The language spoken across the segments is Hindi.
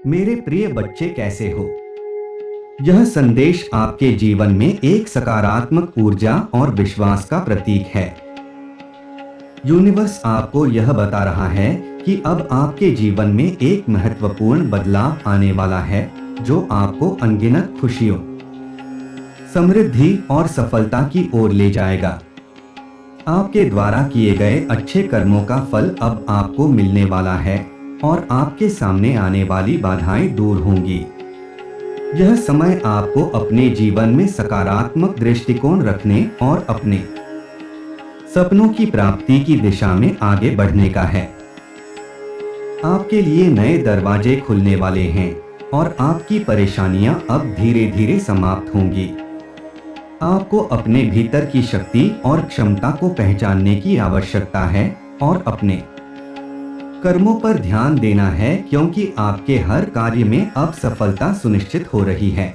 मेरे प्रिय बच्चे, कैसे हो? यह संदेश आपके जीवन में एक सकारात्मक ऊर्जा और विश्वास का प्रतीक है। यूनिवर्स आपको यह बता रहा है कि अब आपके जीवन में एक महत्वपूर्ण बदलाव आने वाला है, जो आपको अनगिनत खुशियों, समृद्धि और सफलता की ओर ले जाएगा। आपके द्वारा किए गए अच्छे कर्मों का फल अब आपको मिलने वाला है और आपके सामने आने वाली बाधाएं दूर होंगी। यह समय आपको अपने जीवन में सकारात्मक दृष्टिकोण रखने और अपने सपनों की प्राप्ति की दिशा में आगे बढ़ने का है। आपके लिए नए दरवाजे खुलने वाले हैं और आपकी परेशानियां अब धीरे धीरे समाप्त होंगी। आपको अपने भीतर की शक्ति और क्षमता को पहचानने की आवश्यकता है और अपने कर्मों पर ध्यान देना है, क्योंकि आपके हर कार्य में अब सफलता सुनिश्चित हो रही है।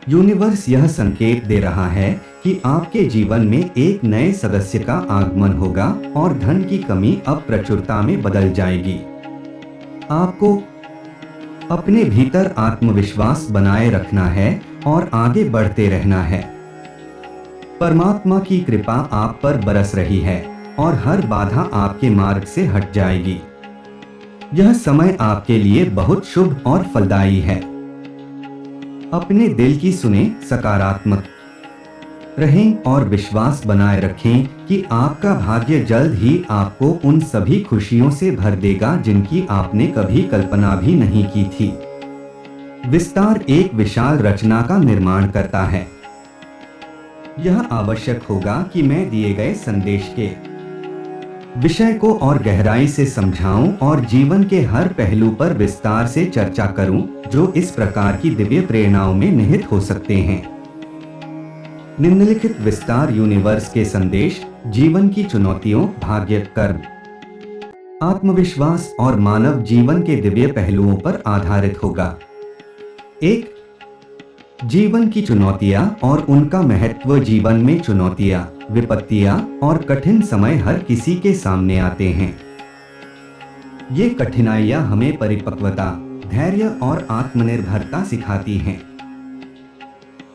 यूनिवर्स यह संकेत दे रहा है कि आपके जीवन में एक नए सदस्य का आगमन होगा और धन की कमी अब प्रचुरता में बदल जाएगी। आपको अपने भीतर आत्मविश्वास बनाए रखना है और आगे बढ़ते रहना है। परमात्मा की कृपा आप पर बरस रही है और हर बाधा आपके मार्ग से हट जाएगी। यह समय आपके लिए बहुत शुभ और फलदायी है। अपने दिल की सुने, सकारात्मक रहें और विश्वास बनाए रखें कि आपका भाग्य जल्द ही आपको उन सभी खुशियों से भर देगा जिनकी आपने कभी कल्पना भी नहीं की थी। विस्तार एक विशाल रचना का निर्माण करता है। यह आवश्यक होगा कि मैं दिए गए संदेश के विषय को और गहराई से समझाऊं और जीवन के हर पहलू पर विस्तार से चर्चा करूं, जो इस प्रकार की दिव्य प्रेरणाओं में निहित हो सकते हैं। निम्नलिखित विस्तार यूनिवर्स के संदेश जीवन की चुनौतियों, भाग्य, कर्म, आत्मविश्वास और मानव जीवन के दिव्य पहलुओं पर आधारित होगा। 1. जीवन की चुनौतियां और उनका महत्व। जीवन में चुनौतियां, विपत्तियां और कठिन समय हर किसी के सामने आते हैं। ये कठिनाइयां हमें परिपक्वता, धैर्य और आत्मनिर्भरता सिखाती हैं।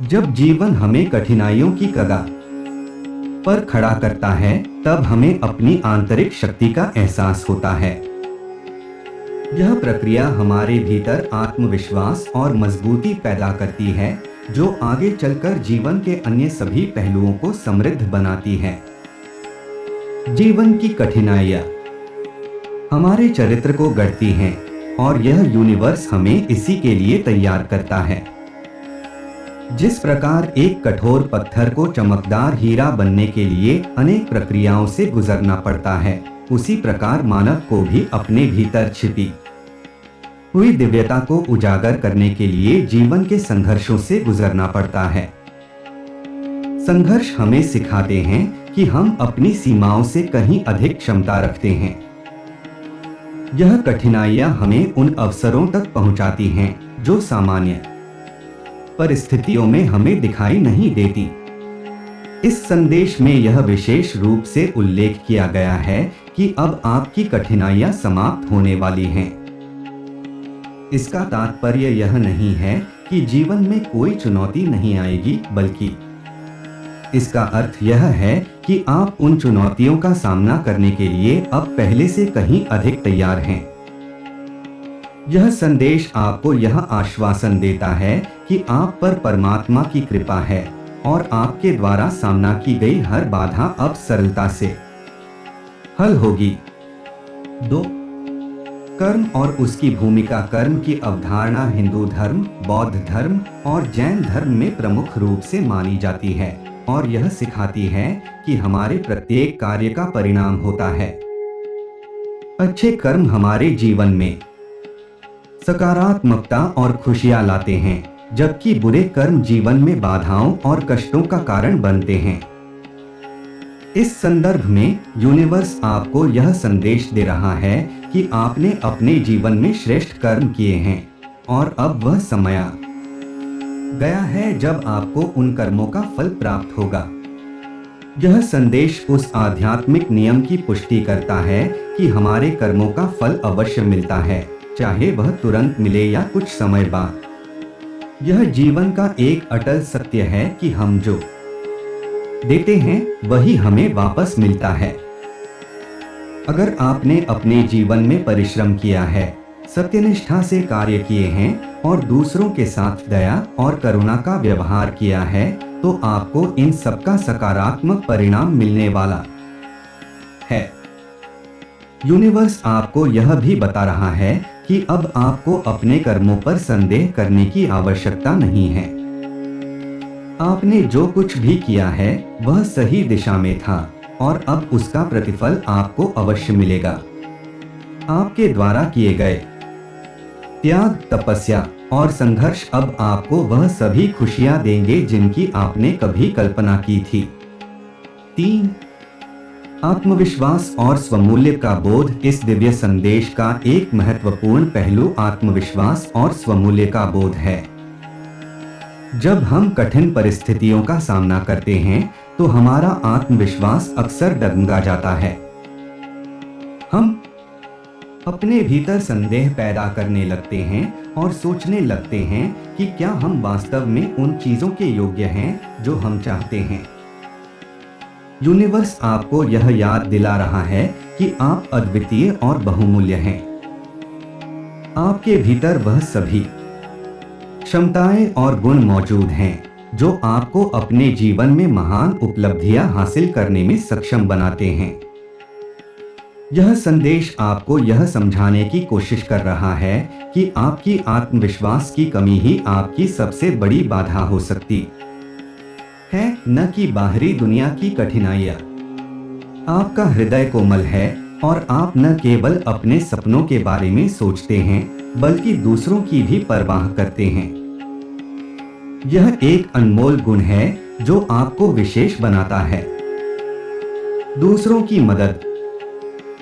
जब जीवन हमें कठिनाइयों की कगार पर खड़ा करता है, तब हमें अपनी आंतरिक शक्ति का एहसास होता है। यह प्रक्रिया हमारे भीतर आत्मविश्वास और मजबूती पैदा करती है, जो आगे चलकर जीवन के अन्य सभी पहलुओं को समृद्ध बनाती है। जीवन की कठिनाइयां हमारे चरित्र को गढ़ती हैं और यह यूनिवर्स हमें इसी के लिए तैयार करता है। जिस प्रकार एक कठोर पत्थर को चमकदार हीरा बनने के लिए अनेक प्रक्रियाओं से गुजरना पड़ता है, उसी प्रकार मानव को भी अपने भीतर छिपी हुई दिव्यता को उजागर करने के लिए जीवन के संघर्षों से गुजरना पड़ता है। संघर्ष हमें सिखाते हैं कि हम अपनी सीमाओं से कहीं अधिक क्षमता रखते हैं। यह कठिनाइयां हमें उन अवसरों तक पहुंचाती हैं जो सामान्य परिस्थितियों में हमें दिखाई नहीं देती। इस संदेश में यह विशेष रूप से उल्लेख किया गया है कि अब आपकी कठिनाइयां समाप्त होने वाली हैं। इसका तात्पर्य यह नहीं है कि जीवन में कोई चुनौती नहीं आएगी, बल्कि इसका अर्थ यह है कि आप उन चुनौतियों का सामना करने के लिए अब पहले से कहीं अधिक तैयार हैं। यह संदेश आपको यह आश्वासन देता है कि आप पर परमात्मा की कृपा है और आपके द्वारा सामना की गई हर बाधा अब सरलता से हल होगी। 2. कर्म और उसकी भूमिका। कर्म की अवधारणा हिंदू धर्म, बौद्ध धर्म और जैन धर्म में प्रमुख रूप से मानी जाती है और यह सिखाती है कि हमारे प्रत्येक कार्य का परिणाम होता है। अच्छे कर्म हमारे जीवन में सकारात्मकता और खुशियां लाते हैं, जबकि बुरे कर्म जीवन में बाधाओं और कष्टों का कारण बनते हैं। इस संदर्भ में यूनिवर्स आपको यह संदेश दे रहा है कि आपने अपने जीवन में श्रेष्ठ कर्म किए हैं और अब वह समय आ गया है जब आपको उन कर्मों का फल प्राप्त होगा। यह संदेश उस आध्यात्मिक नियम की पुष्टि करता है कि हमारे कर्मों का फल अवश्य मिलता है, चाहे वह तुरंत मिले या कुछ समय बाद। यह जीवन का एक अटल सत्य है कि हम जो देते हैं वही हमें वापस मिलता है। अगर आपने अपने जीवन में परिश्रम किया है, सत्यनिष्ठा से कार्य किए हैं और दूसरों के साथ दया और करुणा का व्यवहार किया है, तो आपको इन सबका सकारात्मक परिणाम मिलने वाला है। यूनिवर्स आपको यह भी बता रहा है कि अब आपको अपने कर्मों पर संदेह करने की आवश्यकता नहीं है। आपने जो कुछ भी किया है वह सही दिशा में था और अब उसका प्रतिफल आपको अवश्य मिलेगा। आपके द्वारा किए गए त्याग, तपस्या और संघर्ष अब आपको वह सभी खुशियां देंगे जिनकी आपने कभी कल्पना की थी। 3. आत्मविश्वास और स्वमूल्य का बोध। इस दिव्य संदेश का एक महत्वपूर्ण पहलू आत्मविश्वास और स्वमूल्य का बोध है। जब हम कठिन परिस्थितियों का सामना करते हैं तो हमारा आत्मविश्वास अक्सर डगमगा जाता है। हम अपने भीतर संदेह पैदा करने लगते हैं और सोचने लगते हैं कि क्या हम वास्तव में उन चीजों के योग्य हैं जो हम चाहते हैं। यूनिवर्स आपको यह याद दिला रहा है कि आप अद्वितीय और बहुमूल्य हैं। आपके भीतर वह सभी क्षमताएं और गुण मौजूद हैं जो आपको अपने जीवन में महान उपलब्धियां हासिल करने में सक्षम बनाते हैं। यह संदेश आपको यह समझाने की कोशिश कर रहा है कि आपकी आत्मविश्वास की कमी ही आपकी सबसे बड़ी बाधा हो सकती है, न कि बाहरी दुनिया की कठिनाइयां। आपका हृदय कोमल है और आप न केवल अपने सपनों के बारे में सोचते हैं बल्कि दूसरों की भी परवाह करते हैं। यह एक अनमोल गुण है जो आपको विशेष बनाता है। दूसरों की मदद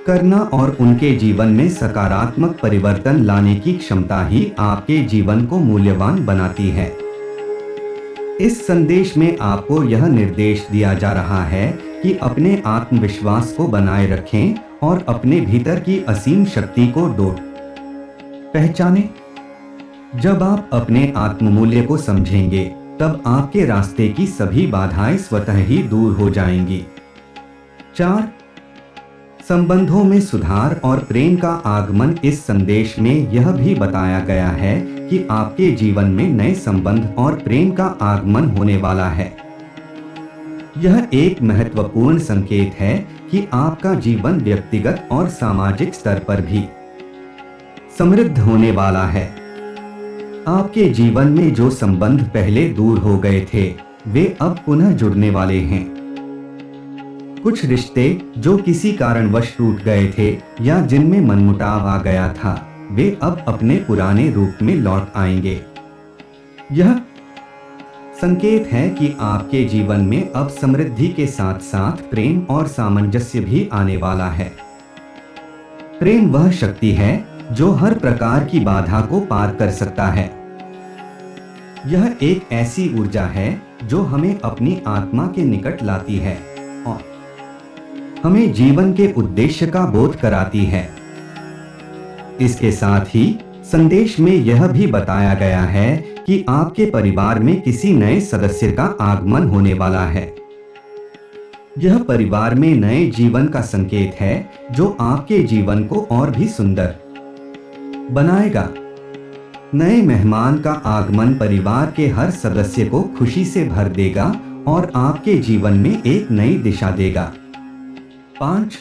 करना और उनके जीवन में सकारात्मक परिवर्तन लाने की क्षमता ही आपके जीवन को मूल्यवान बनाती है। इस संदेश में आपको यह निर्देश दिया जा रहा है कि अपने आत्मविश्वास को बनाए रखें और अपने भीतर की असीम शक्ति को पहचानें। जब आप अपने आत्ममूल्य को समझेंगे तब आपके रास्ते की सभी बाधाएं स्वतः ही दूर हो जाएंगी। 4. संबंधों में सुधार और प्रेम का आगमन। इस संदेश में यह भी बताया गया है कि आपके जीवन में नए संबंध और प्रेम का आगमन होने वाला है। यह एक महत्वपूर्ण संकेत है कि आपका जीवन व्यक्तिगत और सामाजिक स्तर पर भी समृद्ध होने वाला है। आपके जीवन में जो संबंध पहले दूर हो गए थे वे अब पुनः जुड़ने वाले हैं। कुछ रिश्ते जो किसी कारणवश टूट गए थे या जिनमें मनमुटाव आ गया था वे अब अपने पुराने रूप में लौट आएंगे। यह संकेत है कि आपके जीवन में अब समृद्धि के साथ साथ प्रेम और सामंजस्य भी आने वाला है। प्रेम वह शक्ति है जो हर प्रकार की बाधा को पार कर सकता है। यह एक ऐसी ऊर्जा है जो हमें अपनी आत्मा के निकट लाती है और हमें जीवन के उद्देश्य का बोध कराती है। इसके साथ ही संदेश में यह भी बताया गया है कि आपके परिवार में किसी नए सदस्य का आगमन होने वाला है। यह परिवार में नए जीवन का संकेत है जो आपके जीवन को और भी सुंदर बनाएगा। नए मेहमान का आगमन परिवार के हर सदस्य को खुशी से भर देगा और आपके जीवन में एक नई दिशा देगा। 5.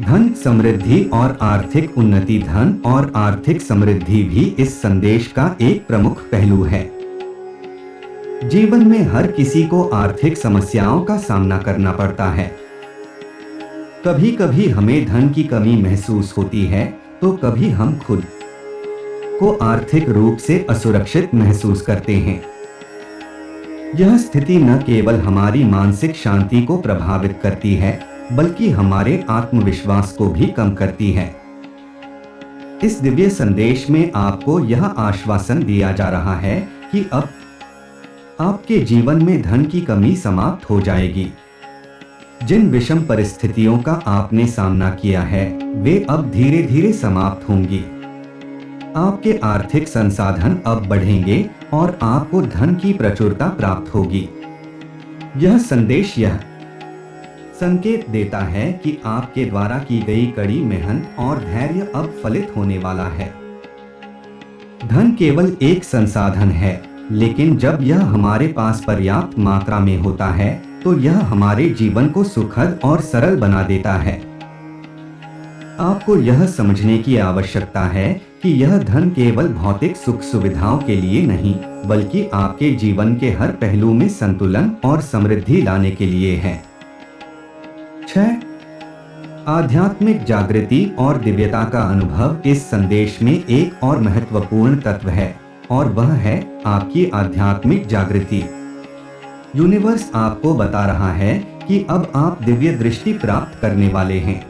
धन समृद्धि और आर्थिक उन्नति। धन और आर्थिक समृद्धि भी इस संदेश का एक प्रमुख पहलू है। जीवन में हर किसी को आर्थिक समस्याओं का सामना करना पड़ता है। कभी कभी हमें धन की कमी महसूस होती है तो कभी हम खुद को आर्थिक रूप से असुरक्षित महसूस करते हैं। यह स्थिति न केवल हमारी मानसिक शांति को प्रभावित करती है बल्कि हमारे आत्मविश्वास को भी कम करती है। इस दिव्य संदेश में आपको यह आश्वासन दिया जा रहा है कि अब आपके जीवन में धन की कमी समाप्त हो जाएगी। जिन विषम परिस्थितियों का आपने सामना किया है वे अब धीरे धीरे समाप्त होंगी। आपके आर्थिक संसाधन अब बढ़ेंगे और आपको धन की प्रचुरता प्राप्त होगी। यह संदेश यह संकेत देता है कि आपके द्वारा की गई कड़ी मेहनत और धैर्य अब फलित होने वाला है। धन केवल एक संसाधन है, लेकिन जब यह हमारे पास पर्याप्त मात्रा में होता है तो यह हमारे जीवन को सुखद और सरल बना देता है। आपको यह समझने की आवश्यकता है कि यह धन केवल भौतिक सुख सुविधाओं के लिए नहीं, बल्कि आपके जीवन के हर पहलू में संतुलन और समृद्धि लाने के लिए है। 6. आध्यात्मिक जागृति और दिव्यता का अनुभव इस संदेश में एक और महत्वपूर्ण तत्व है, और वह है आपकी आध्यात्मिक जागृति। यूनिवर्स आपको बता रहा है कि अब आप दिव्य दृष्टि प्राप्त करने वाले हैं।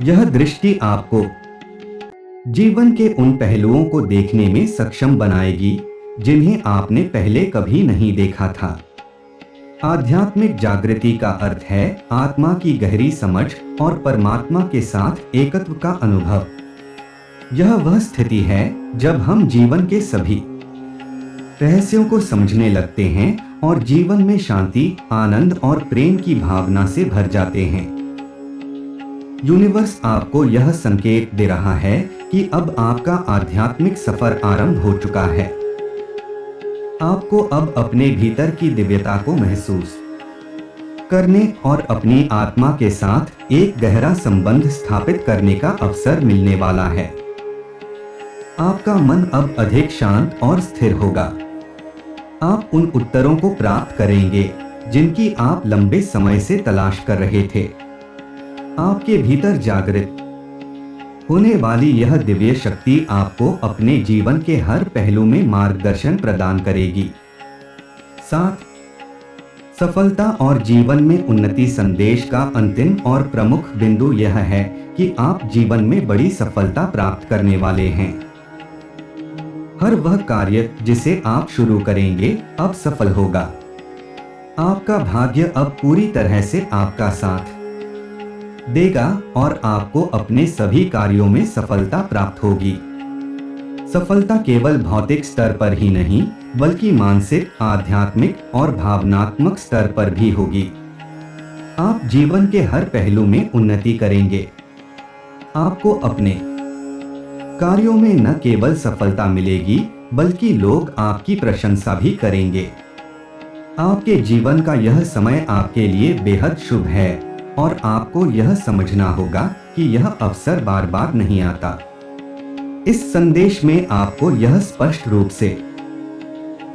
यह दृष्टि आपको जीवन के उन पहलुओं को देखने में सक्षम बनाएगी जिन्हें आपने पहले कभी नहीं देखा था। आध्यात्मिक जागृति का अर्थ है आत्मा की गहरी समझ और परमात्मा के साथ एकत्व का अनुभव। यह वह स्थिति है जब हम जीवन के सभी रहस्यों को समझने लगते हैं और जीवन में शांति, आनंद और प्रेम की भावना से भर जाते हैं। यूनिवर्स आपको यह संकेत दे रहा है कि अब आपका आध्यात्मिक सफर आरंभ हो चुका है। आपको अब अपने भीतर की दिव्यता को महसूस करने और अपनी आत्मा के साथ एक गहरा संबंध स्थापित करने का अवसर मिलने वाला है। आपका मन अब अधिक शांत और स्थिर होगा। आप उन उत्तरों को प्राप्त करेंगे जिनकी आप लंबे समय से तलाश कर रहे थे। आपके भीतर जागृत होने वाली यह दिव्य शक्ति आपको अपने जीवन के हर पहलू में मार्गदर्शन प्रदान करेगी। 7. सफलता और जीवन में उन्नति संदेश का अंतिम और प्रमुख बिंदु यह है कि आप जीवन में बड़ी सफलता प्राप्त करने वाले हैं। हर वह कार्य जिसे आप शुरू करेंगे अब सफल होगा। आपका भाग्य अब पूरी तरह से आपका साथ देगा और आपको अपने सभी कार्यों में सफलता प्राप्त होगी। सफलता केवल भौतिक स्तर पर ही नहीं, बल्कि मानसिक, आध्यात्मिक और भावनात्मक स्तर पर भी होगी। आप जीवन के हर पहलू में उन्नति करेंगे। आपको अपने कार्यों में न केवल सफलता मिलेगी, बल्कि लोग आपकी प्रशंसा भी करेंगे। आपके जीवन का यह समय आपके लिए बेहद शुभ है और आपको यह समझना होगा कि यह अवसर बार बार नहीं आता। इस संदेश में आपको यह स्पष्ट रूप से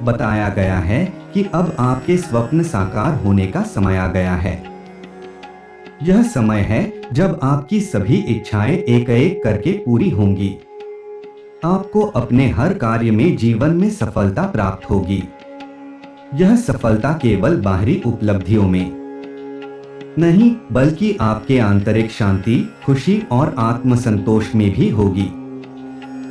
बताया गया है कि अब आपके स्वप्न साकार होने का समय आ गया है। यह समय है जब आपकी सभी इच्छाएं एक एक करके पूरी होंगी। आपको अपने हर कार्य में जीवन में सफलता प्राप्त होगी। यह सफलता केवल बाहरी उपलब्धियों में नहीं, बल्कि आपके आंतरिक शांति, खुशी और आत्मसंतोष में भी होगी।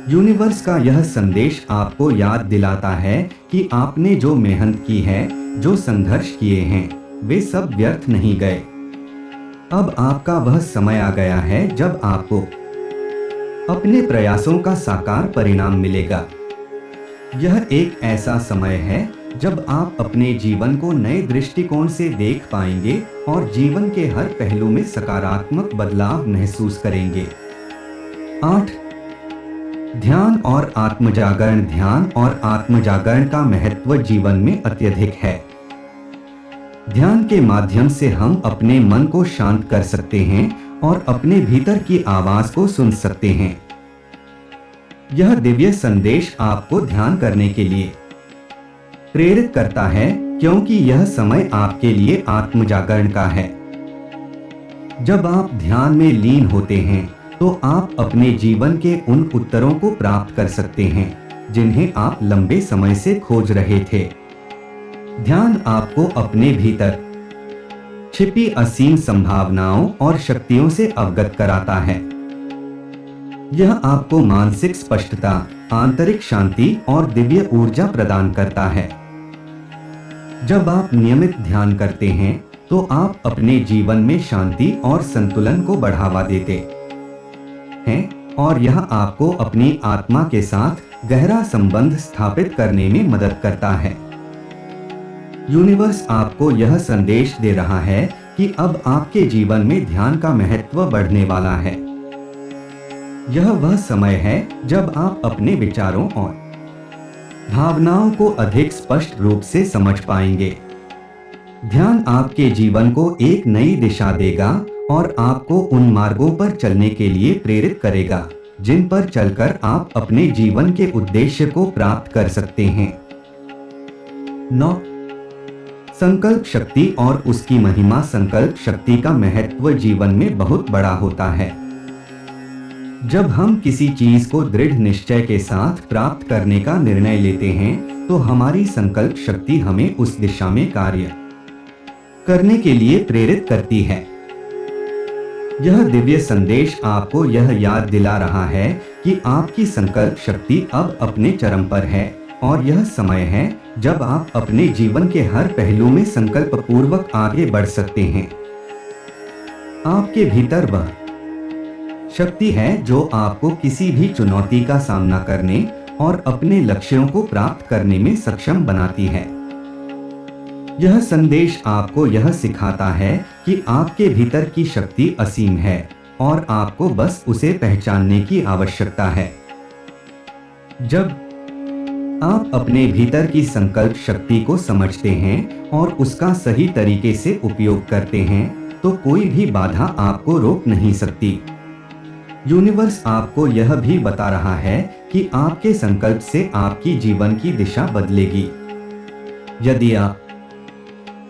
यूनिवर्स का यह संदेश आपको याद दिलाता है कि आपने जो मेहनत की है, जो संघर्ष किए हैं, वे सब व्यर्थ नहीं गए। अब आपका वह समय आ गया है जब आपको अपने प्रयासों का साकार परिणाम मिलेगा। यह एक ऐसा समय है जब आप अपने जीवन को नए दृष्टिकोण से देख पाएंगे और जीवन के हर पहलू में सकारात्मक बदलाव महसूस करेंगे। 8. ध्यान और आत्मजागरण। ध्यान और आत्मजागरण का महत्व जीवन में अत्यधिक है। ध्यान के माध्यम से हम अपने मन को शांत कर सकते हैं और अपने भीतर की आवाज को सुन सकते हैं। यह दिव्य संदेश आपको ध्यान करने के लिए प्रेरित करता है, क्योंकि यह समय आपके लिए आत्मजागरण का है। जब आप ध्यान में लीन होते हैं तो आप अपने जीवन के उन उत्तरों को प्राप्त कर सकते हैं जिन्हें आप लंबे समय से खोज रहे थे। ध्यान आपको अपने भीतर छिपी असीम संभावनाओं और शक्तियों से अवगत कराता है। यह आपको मानसिक स्पष्टता, आंतरिक शांति और दिव्य ऊर्जा प्रदान करता है। जब आप नियमित ध्यान करते हैं तो आप अपने जीवन में शांति और संतुलन को बढ़ावा देते हैं और यह आपको अपनी आत्मा के साथ गहरा संबंध स्थापित करने में मदद करता है। यूनिवर्स आपको यह संदेश दे रहा है कि अब आपके जीवन में ध्यान का महत्व बढ़ने वाला है। यह वह समय है जब आप अपने विचारों और भावनाओं को अधिक स्पष्ट रूप से समझ पाएंगे। ध्यान आपके जीवन को एक नई दिशा देगा और आपको उन मार्गों पर चलने के लिए प्रेरित करेगा जिन पर चलकर आप अपने जीवन के उद्देश्य को प्राप्त कर सकते हैं। 9. संकल्प शक्ति और उसकी महिमा। संकल्प शक्ति का महत्व जीवन में बहुत बड़ा होता है। जब हम किसी चीज को दृढ़ निश्चय के साथ प्राप्त करने का निर्णय लेते हैं तो हमारी संकल्प शक्ति हमें उस दिशा में कार्य करने के लिए प्रेरित करती है। यह दिव्य संदेश आपको यह याद दिला रहा है कि आपकी संकल्प शक्ति अब अपने चरम पर है और यह समय है जब आप अपने जीवन के हर पहलू में संकल्प पूर्वक आगे बढ़ सकते हैं। आपके भीतर वह शक्ति है जो आपको किसी भी चुनौती का सामना करने और अपने लक्ष्यों को प्राप्त करने में सक्षम बनाती है। यह संदेश आपको यह सिखाता है कि आपके भीतर की शक्ति असीम है और आपको बस उसे पहचानने की आवश्यकता है। जब आप अपने भीतर की संकल्प शक्ति को समझते हैं और उसका सही तरीके से उपयोग करते हैं तो कोई भी बाधा आपको रोक नहीं सकती। यूनिवर्स आपको यह भी बता रहा है कि आपके संकल्प से आपकी जीवन की दिशा बदलेगी। यदि आप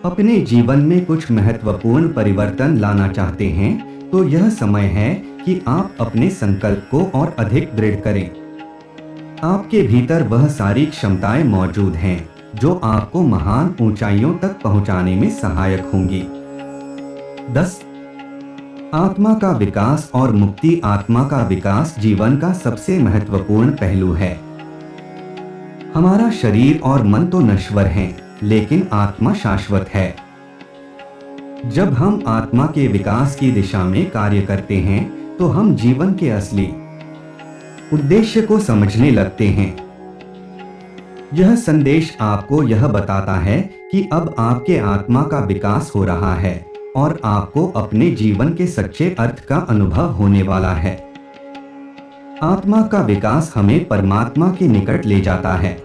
अपने जीवन में कुछ महत्वपूर्ण परिवर्तन लाना चाहते हैं तो यह समय है कि आप अपने संकल्प को और अधिक दृढ़ करें। आपके भीतर वह सारी क्षमताएं मौजूद हैं जो आपको महान ऊंचाइयों तक पहुंचाने में सहायक होंगी। 10. आत्मा का विकास और मुक्ति। आत्मा का विकास जीवन का सबसे महत्वपूर्ण पहलू है। हमारा शरीर और मन तो नश्वर हैं, लेकिन आत्मा शाश्वत है। जब हम आत्मा के विकास की दिशा में कार्य करते हैं तो हम जीवन के असली उद्देश्य को समझने लगते हैं। यह संदेश आपको यह बताता है कि अब आपके आत्मा का विकास हो रहा है और आपको अपने जीवन के सच्चे अर्थ का अनुभव होने वाला है। आत्मा का विकास हमें परमात्मा के निकट ले जाता है।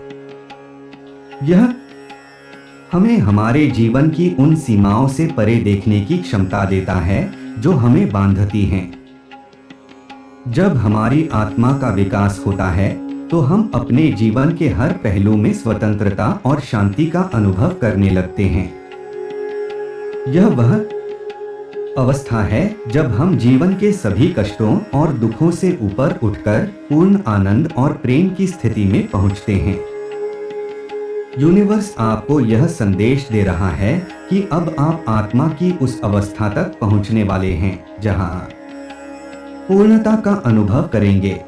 यह हमें हमारे जीवन की उन सीमाओं से परे देखने की क्षमता देता है जो हमें बांधती हैं। जब हमारी आत्मा का विकास होता है तो हम अपने जीवन के हर पहलू में स्वतंत्रता और शांति का अनुभव करने लगते हैं। यह वह अवस्था है जब हम जीवन के सभी कष्टों और दुखों से ऊपर उठकर पूर्ण आनंद और प्रेम की स्थिति में पहुंचते हैं। यूनिवर्स आपको यह संदेश दे रहा है कि अब आप आत्मा की उस अवस्था तक पहुंचने वाले हैं जहां पूर्णता का अनुभव करेंगे।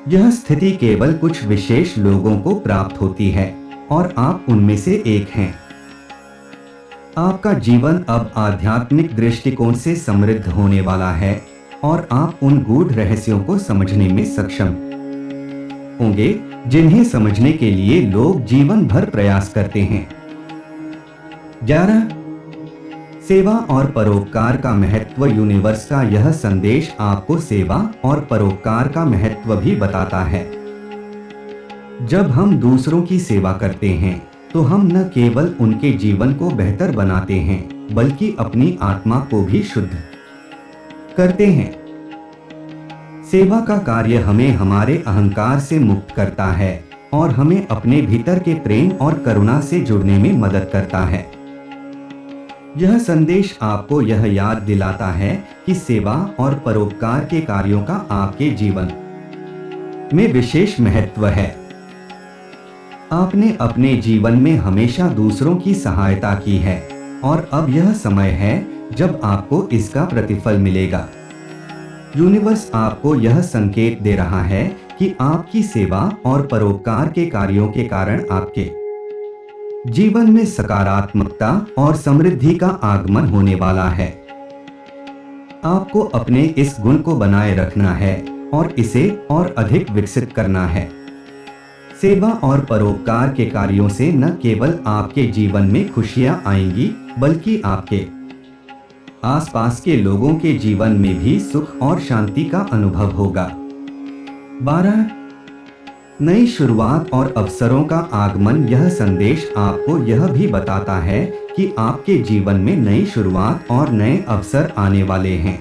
यह स्थिति केवल कुछ विशेष लोगों को प्राप्त होती है और आप उनमें से एक हैं। आपका जीवन अब आध्यात्मिक दृष्टिकोण से समृद्ध होने वाला है और आप उन गूढ़ रहस्यों को समझने में सक्षम होंगे जिन्हें समझने के लिए लोग जीवन भर प्रयास करते हैं। 11. सेवा और परोपकार का महत्व। यूनिवर्स का यह संदेश आपको सेवा और परोपकार का महत्व भी बताता है। जब हम दूसरों की सेवा करते हैं तो हम न केवल उनके जीवन को बेहतर बनाते हैं बल्कि अपनी आत्मा को भी शुद्ध करते हैं। सेवा का कार्य हमें हमारे अहंकार से मुक्त करता है और हमें अपने भीतर के प्रेम और करुणा से जुड़ने में मदद करता है। यह संदेश आपको यह याद दिलाता है कि सेवा और परोपकार के कार्यों का आपके जीवन में विशेष महत्व है। आपने अपने जीवन में हमेशा दूसरों की सहायता की है और अब यह समय है जब आपको इसका प्रतिफल मिलेगा। यूनिवर्स आपको यह संकेत दे रहा है कि आपकी सेवा और परोपकार के कार्यों के कारण आपके जीवन में सकारात्मकता और समृद्धि का आगमन होने वाला है। आपको अपने इस गुण को बनाए रखना है और इसे और अधिक विकसित करना है। सेवा और परोपकार के कार्यों से न केवल आपके जीवन में खुशियां आएंगी, बल्कि आपके आसपास के लोगों के जीवन में भी सुख और शांति का अनुभव होगा। 12. नई शुरुआत और अवसरों का आगमन। यह संदेश आपको यह भी बताता है कि आपके जीवन में नई शुरुआत और नए अवसर आने वाले हैं।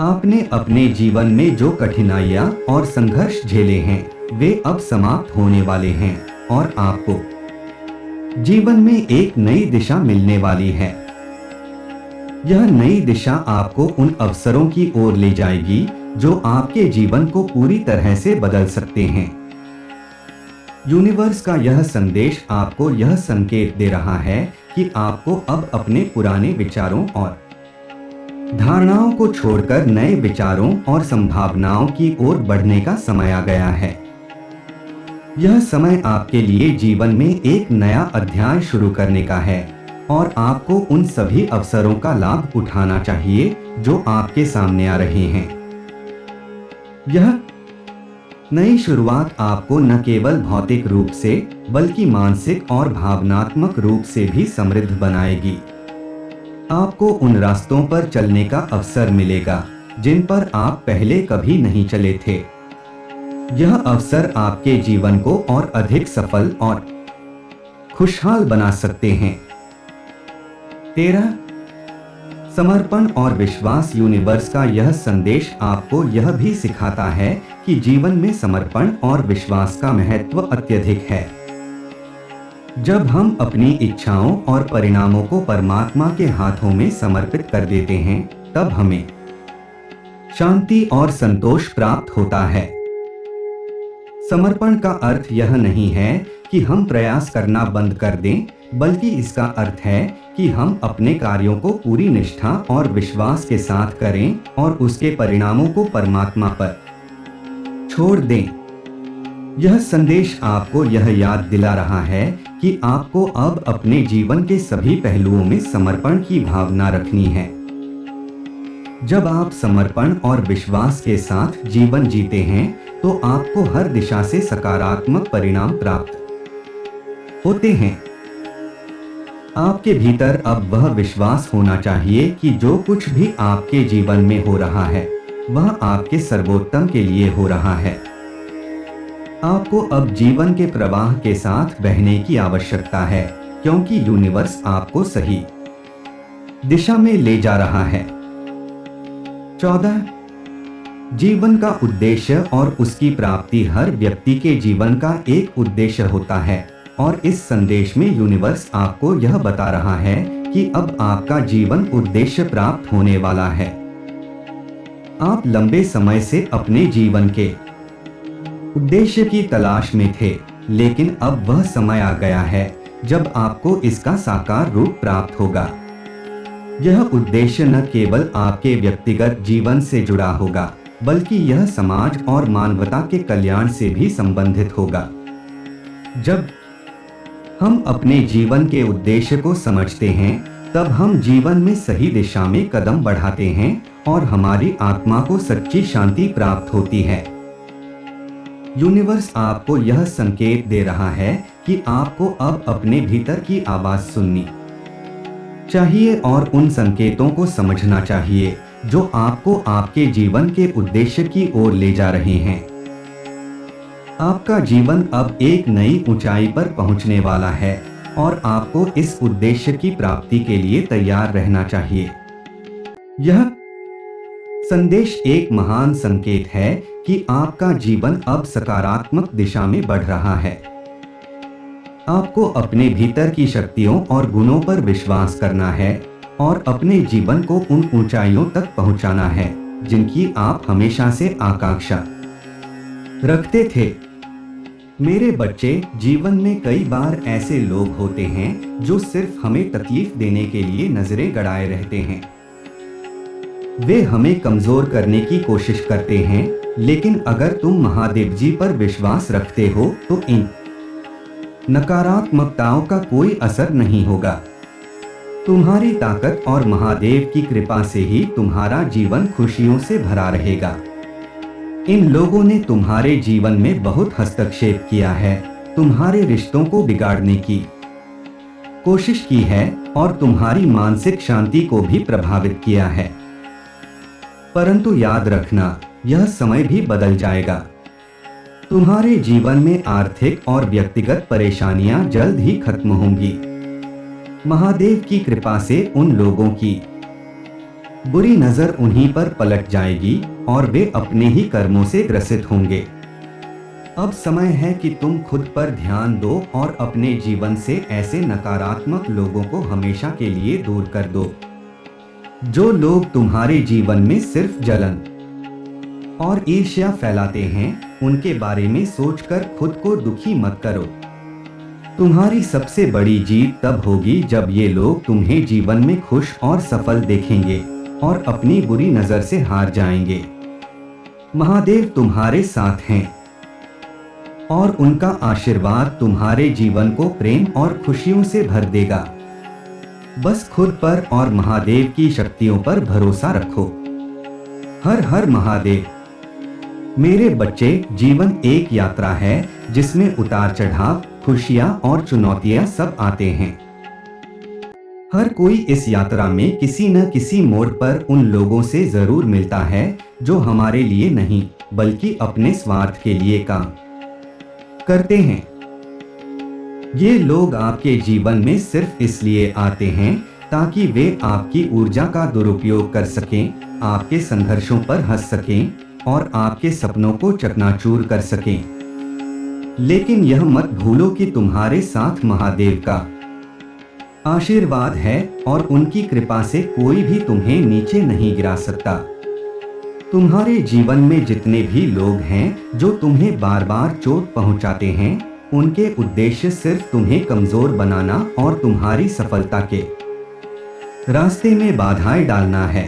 आपने अपने जीवन में जो कठिनाइयां और संघर्ष झेले हैं, वे अब समाप्त होने वाले हैं और आपको जीवन में एक नई दिशा मिलने वाली है। यह नई दिशा आपको उन अवसरों की ओर ले जाएगी जो आपके जीवन को पूरी तरह से बदल सकते हैं। यूनिवर्स का यह संदेश आपको यह संकेत दे रहा है कि आपको अब अपने पुराने विचारों और धारणाओं को छोड़कर नए विचारों और संभावनाओं की ओर बढ़ने का समय आ गया है। यह समय आपके लिए जीवन में एक नया अध्याय शुरू करने का है और आपको उन सभी अवसरों का लाभ उठाना चाहिए जो आपके सामने आ रहे हैं। यह नई शुरुआत आपको न केवल भौतिक रूप से बल्कि मानसिक और भावनात्मक रूप से भी समृद्ध बनाएगी। आपको उन रास्तों पर चलने का अवसर मिलेगा जिन पर आप पहले कभी नहीं चले थे। यह अवसर आपके जीवन को और अधिक सफल और खुशहाल बना सकते हैं। 13. समर्पण और विश्वास। यूनिवर्स का यह संदेश आपको यह भी सिखाता है कि जीवन में समर्पण और विश्वास का महत्व अत्यधिक है। जब हम अपनी इच्छाओं और परिणामों को परमात्मा के हाथों में समर्पित कर देते हैं, तब हमें शांति और संतोष प्राप्त होता है। समर्पण का अर्थ यह नहीं है कि हम प्रयास करना बंद कर दें, बल्कि इसका अर्थ है कि हम अपने कार्यों को पूरी निष्ठा और विश्वास के साथ करें और उसके परिणामों को परमात्मा पर छोड़ दें। यह संदेश आपको यह याद दिला रहा है कि आपको अब अपने जीवन के सभी पहलुओं में समर्पण की भावना रखनी है। जब आप समर्पण और विश्वास के साथ जीवन जीते हैं, तो आपको हर दिशा से सकारात्मक परिणाम प्राप्त होते हैं। आपके भीतर अब वह विश्वास होना चाहिए कि जो कुछ भी आपके जीवन में हो रहा है, वह आपके सर्वोत्तम के लिए हो रहा है। आपको अब जीवन के प्रवाह के साथ बहने की आवश्यकता है, क्योंकि यूनिवर्स आपको सही दिशा में ले जा रहा है। 14. जीवन का उद्देश्य और उसकी प्राप्ति। हर व्यक्ति के जीवन का एक उद्देश्य होता है और इस संदेश में यूनिवर्स आपको यह बता रहा है कि अब आपका जीवन उद्देश्य प्राप्त होने वाला है। आप लंबे समय से अपने जीवन के उद्देश्य की तलाश में थे, लेकिन अब वह समय आ गया है जब आपको इसका साकार रूप प्राप्त होगा। यह उद्देश्य न केवल आपके व्यक्तिगत जीवन से जुड़ा होगा, बल्कि यह समाज और मानवता के कल्याण से भी संबंधित होगा। जब हम अपने जीवन के उद्देश्य को समझते हैं, तब हम जीवन में सही दिशा में कदम बढ़ाते हैं और हमारी आत्मा को सच्ची शांति प्राप्त होती है। यूनिवर्स आपको यह संकेत दे रहा है कि आपको अब अपने भीतर की आवाज सुननी चाहिए और उन संकेतों को समझना चाहिए जो आपको आपके जीवन के उद्देश्य की ओर ले जा रहे हैं। आपका जीवन अब एक नई ऊंचाई पर पहुंचने वाला है और आपको इस उद्देश्य की प्राप्ति के लिए तैयार रहना चाहिए। यह संदेश एक महान संकेत है कि आपका जीवन अब सकारात्मक दिशा में बढ़ रहा है। आपको अपने भीतर की शक्तियों और गुणों पर विश्वास करना है और अपने जीवन को उन ऊंचाइयों तक पहुंचाना है जिनकी आप हमेशा से आकांक्षा रखते थे। मेरे बच्चे, जीवन में कई बार ऐसे लोग होते हैं जो सिर्फ हमें तकलीफ देने के लिए नजरें गड़ाए रहते हैं। वे हमें कमजोर करने की कोशिश करते हैं, लेकिन अगर तुम महादेव जी पर विश्वास रखते हो तो इन नकारात्मकताओं का कोई असर नहीं होगा। तुम्हारी ताकत और महादेव की कृपा से ही तुम्हारा जीवन खुशियों से भरा रहेगा। इन लोगों ने तुम्हारे जीवन में बहुत हस्तक्षेप किया है, तुम्हारे रिश्तों को बिगाड़ने की कोशिश की है और तुम्हारी मानसिक शांति को भी प्रभावित किया है। परंतु याद रखना, यह समय भी बदल जाएगा। तुम्हारे जीवन में आर्थिक और व्यक्तिगत परेशानियां जल्द ही खत्म होंगी। महादेव की कृपा से उन लोगों की बुरी नजर उन्हीं पर पलट जाएगी और वे अपने ही कर्मों से ग्रसित होंगे। अब समय है कि तुम खुद पर ध्यान दो और अपने जीवन से ऐसे नकारात्मक लोगों को हमेशा के लिए दूर कर दो। जो लोग तुम्हारे जीवन में सिर्फ जलन और ईर्ष्या फैलाते हैं, उनके बारे में सोचकर खुद को दुखी मत करो। तुम्हारी सबसे बड़ी जीत तब होगी जब ये लोग तुम्हें जीवन में खुश और सफल देखेंगे और अपनी बुरी नजर से हार जाएंगे। महादेव तुम्हारे साथ हैं और उनका आशीर्वाद तुम्हारे जीवन को प्रेम और खुशियों से भर देगा। बस खुद पर और महादेव की शक्तियों पर भरोसा रखो। हर हर महादेव। मेरे बच्चे, जीवन एक यात्रा है जिसमें उतार चढ़ाव, खुशियां और चुनौतियां सब आते हैं। हर कोई इस यात्रा में किसी न किसी मोड़ पर उन लोगों से जरूर मिलता है जो हमारे लिए नहीं बल्कि अपने स्वार्थ के लिए काम करते हैं। ये लोग आपके जीवन में सिर्फ इसलिए आते हैं ताकि वे आपकी ऊर्जा का दुरुपयोग कर सकें, आपके संघर्षों पर हंस सकें और आपके सपनों को चकनाचूर कर सकें। लेकिन यह मत भूलो कि तुम्हारे साथ महादेव का आशीर्वाद है और उनकी कृपा से कोई भी तुम्हें नीचे नहीं गिरा सकता। तुम्हारे जीवन में जितने भी लोग हैं जो तुम्हें बार बार चोट पहुंचाते हैं, उनके उद्देश्य सिर्फ तुम्हें कमजोर बनाना और तुम्हारी सफलता के रास्ते में बाधाएं डालना है।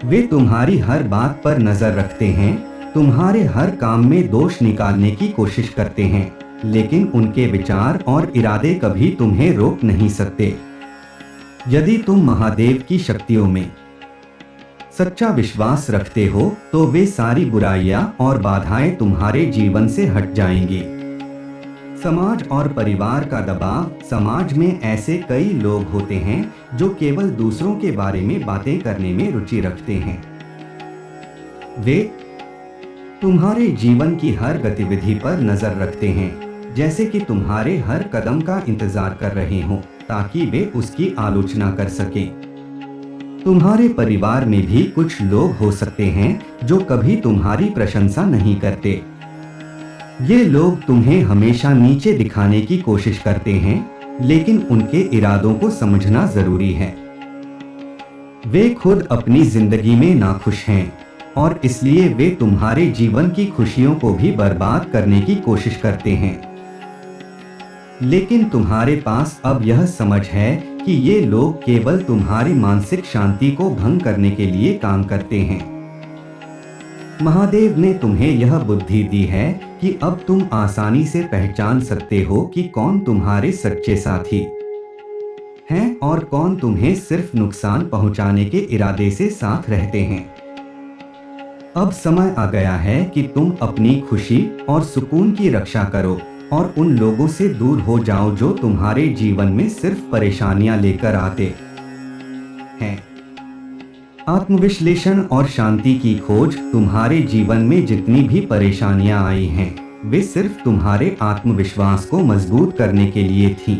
वे तुम्हारी हर बात पर नजर रखते हैं, तुम्हारे हर काम में दोष निकालने की कोशिश करते हैं, लेकिन उनके विचार और इरादे कभी तुम्हें रोक नहीं सकते। यदि तुम महादेव की शक्तियों में सच्चा विश्वास रखते हो तो वे सारी बुराइयां और बाधाएं तुम्हारे जीवन से हट जाएंगी। समाज और परिवार का दबाव। समाज में ऐसे कई लोग होते हैं जो केवल दूसरों के बारे में बातें करने में रुचि रखते हैं। वे तुम्हारे जीवन की हर गतिविधि पर नजर रखते हैं, जैसे कि तुम्हारे हर कदम का इंतजार कर रहे हों ताकि वे उसकी आलोचना कर सकें। तुम्हारे परिवार में भी कुछ लोग हो सकते हैं जो कभी तुम्हारी प्रशंसा नहीं करते। ये लोग तुम्हें हमेशा नीचे दिखाने की कोशिश करते हैं, लेकिन उनके इरादों को समझना जरूरी है। वे खुद अपनी जिंदगी में नाखुश हैं और इसलिए वे तुम्हारे जीवन की खुशियों को भी बर्बाद करने की कोशिश करते हैं। लेकिन तुम्हारे पास अब यह समझ है कि ये लोग केवल तुम्हारी मानसिक शांति को भंग करने के लिए काम करते हैं। महादेव ने तुम्हें यह बुद्धि दी है कि अब तुम आसानी से पहचान सकते हो कि कौन तुम्हारे सच्चे साथी हैं और कौन तुम्हें सिर्फ नुकसान पहुंचाने के इरादे से साथ रहते हैं। अब समय आ गया है कि तुम अपनी खुशी और सुकून की रक्षा करो और उन लोगों से दूर हो जाओ जो तुम्हारे जीवन में सिर्फ परेशानियां लेकर आते हैं। आत्मविश्लेषण और शांति की खोज। तुम्हारे जीवन में जितनी भी परेशानियां आई हैं, वे सिर्फ तुम्हारे आत्मविश्वास को मजबूत करने के लिए थीं।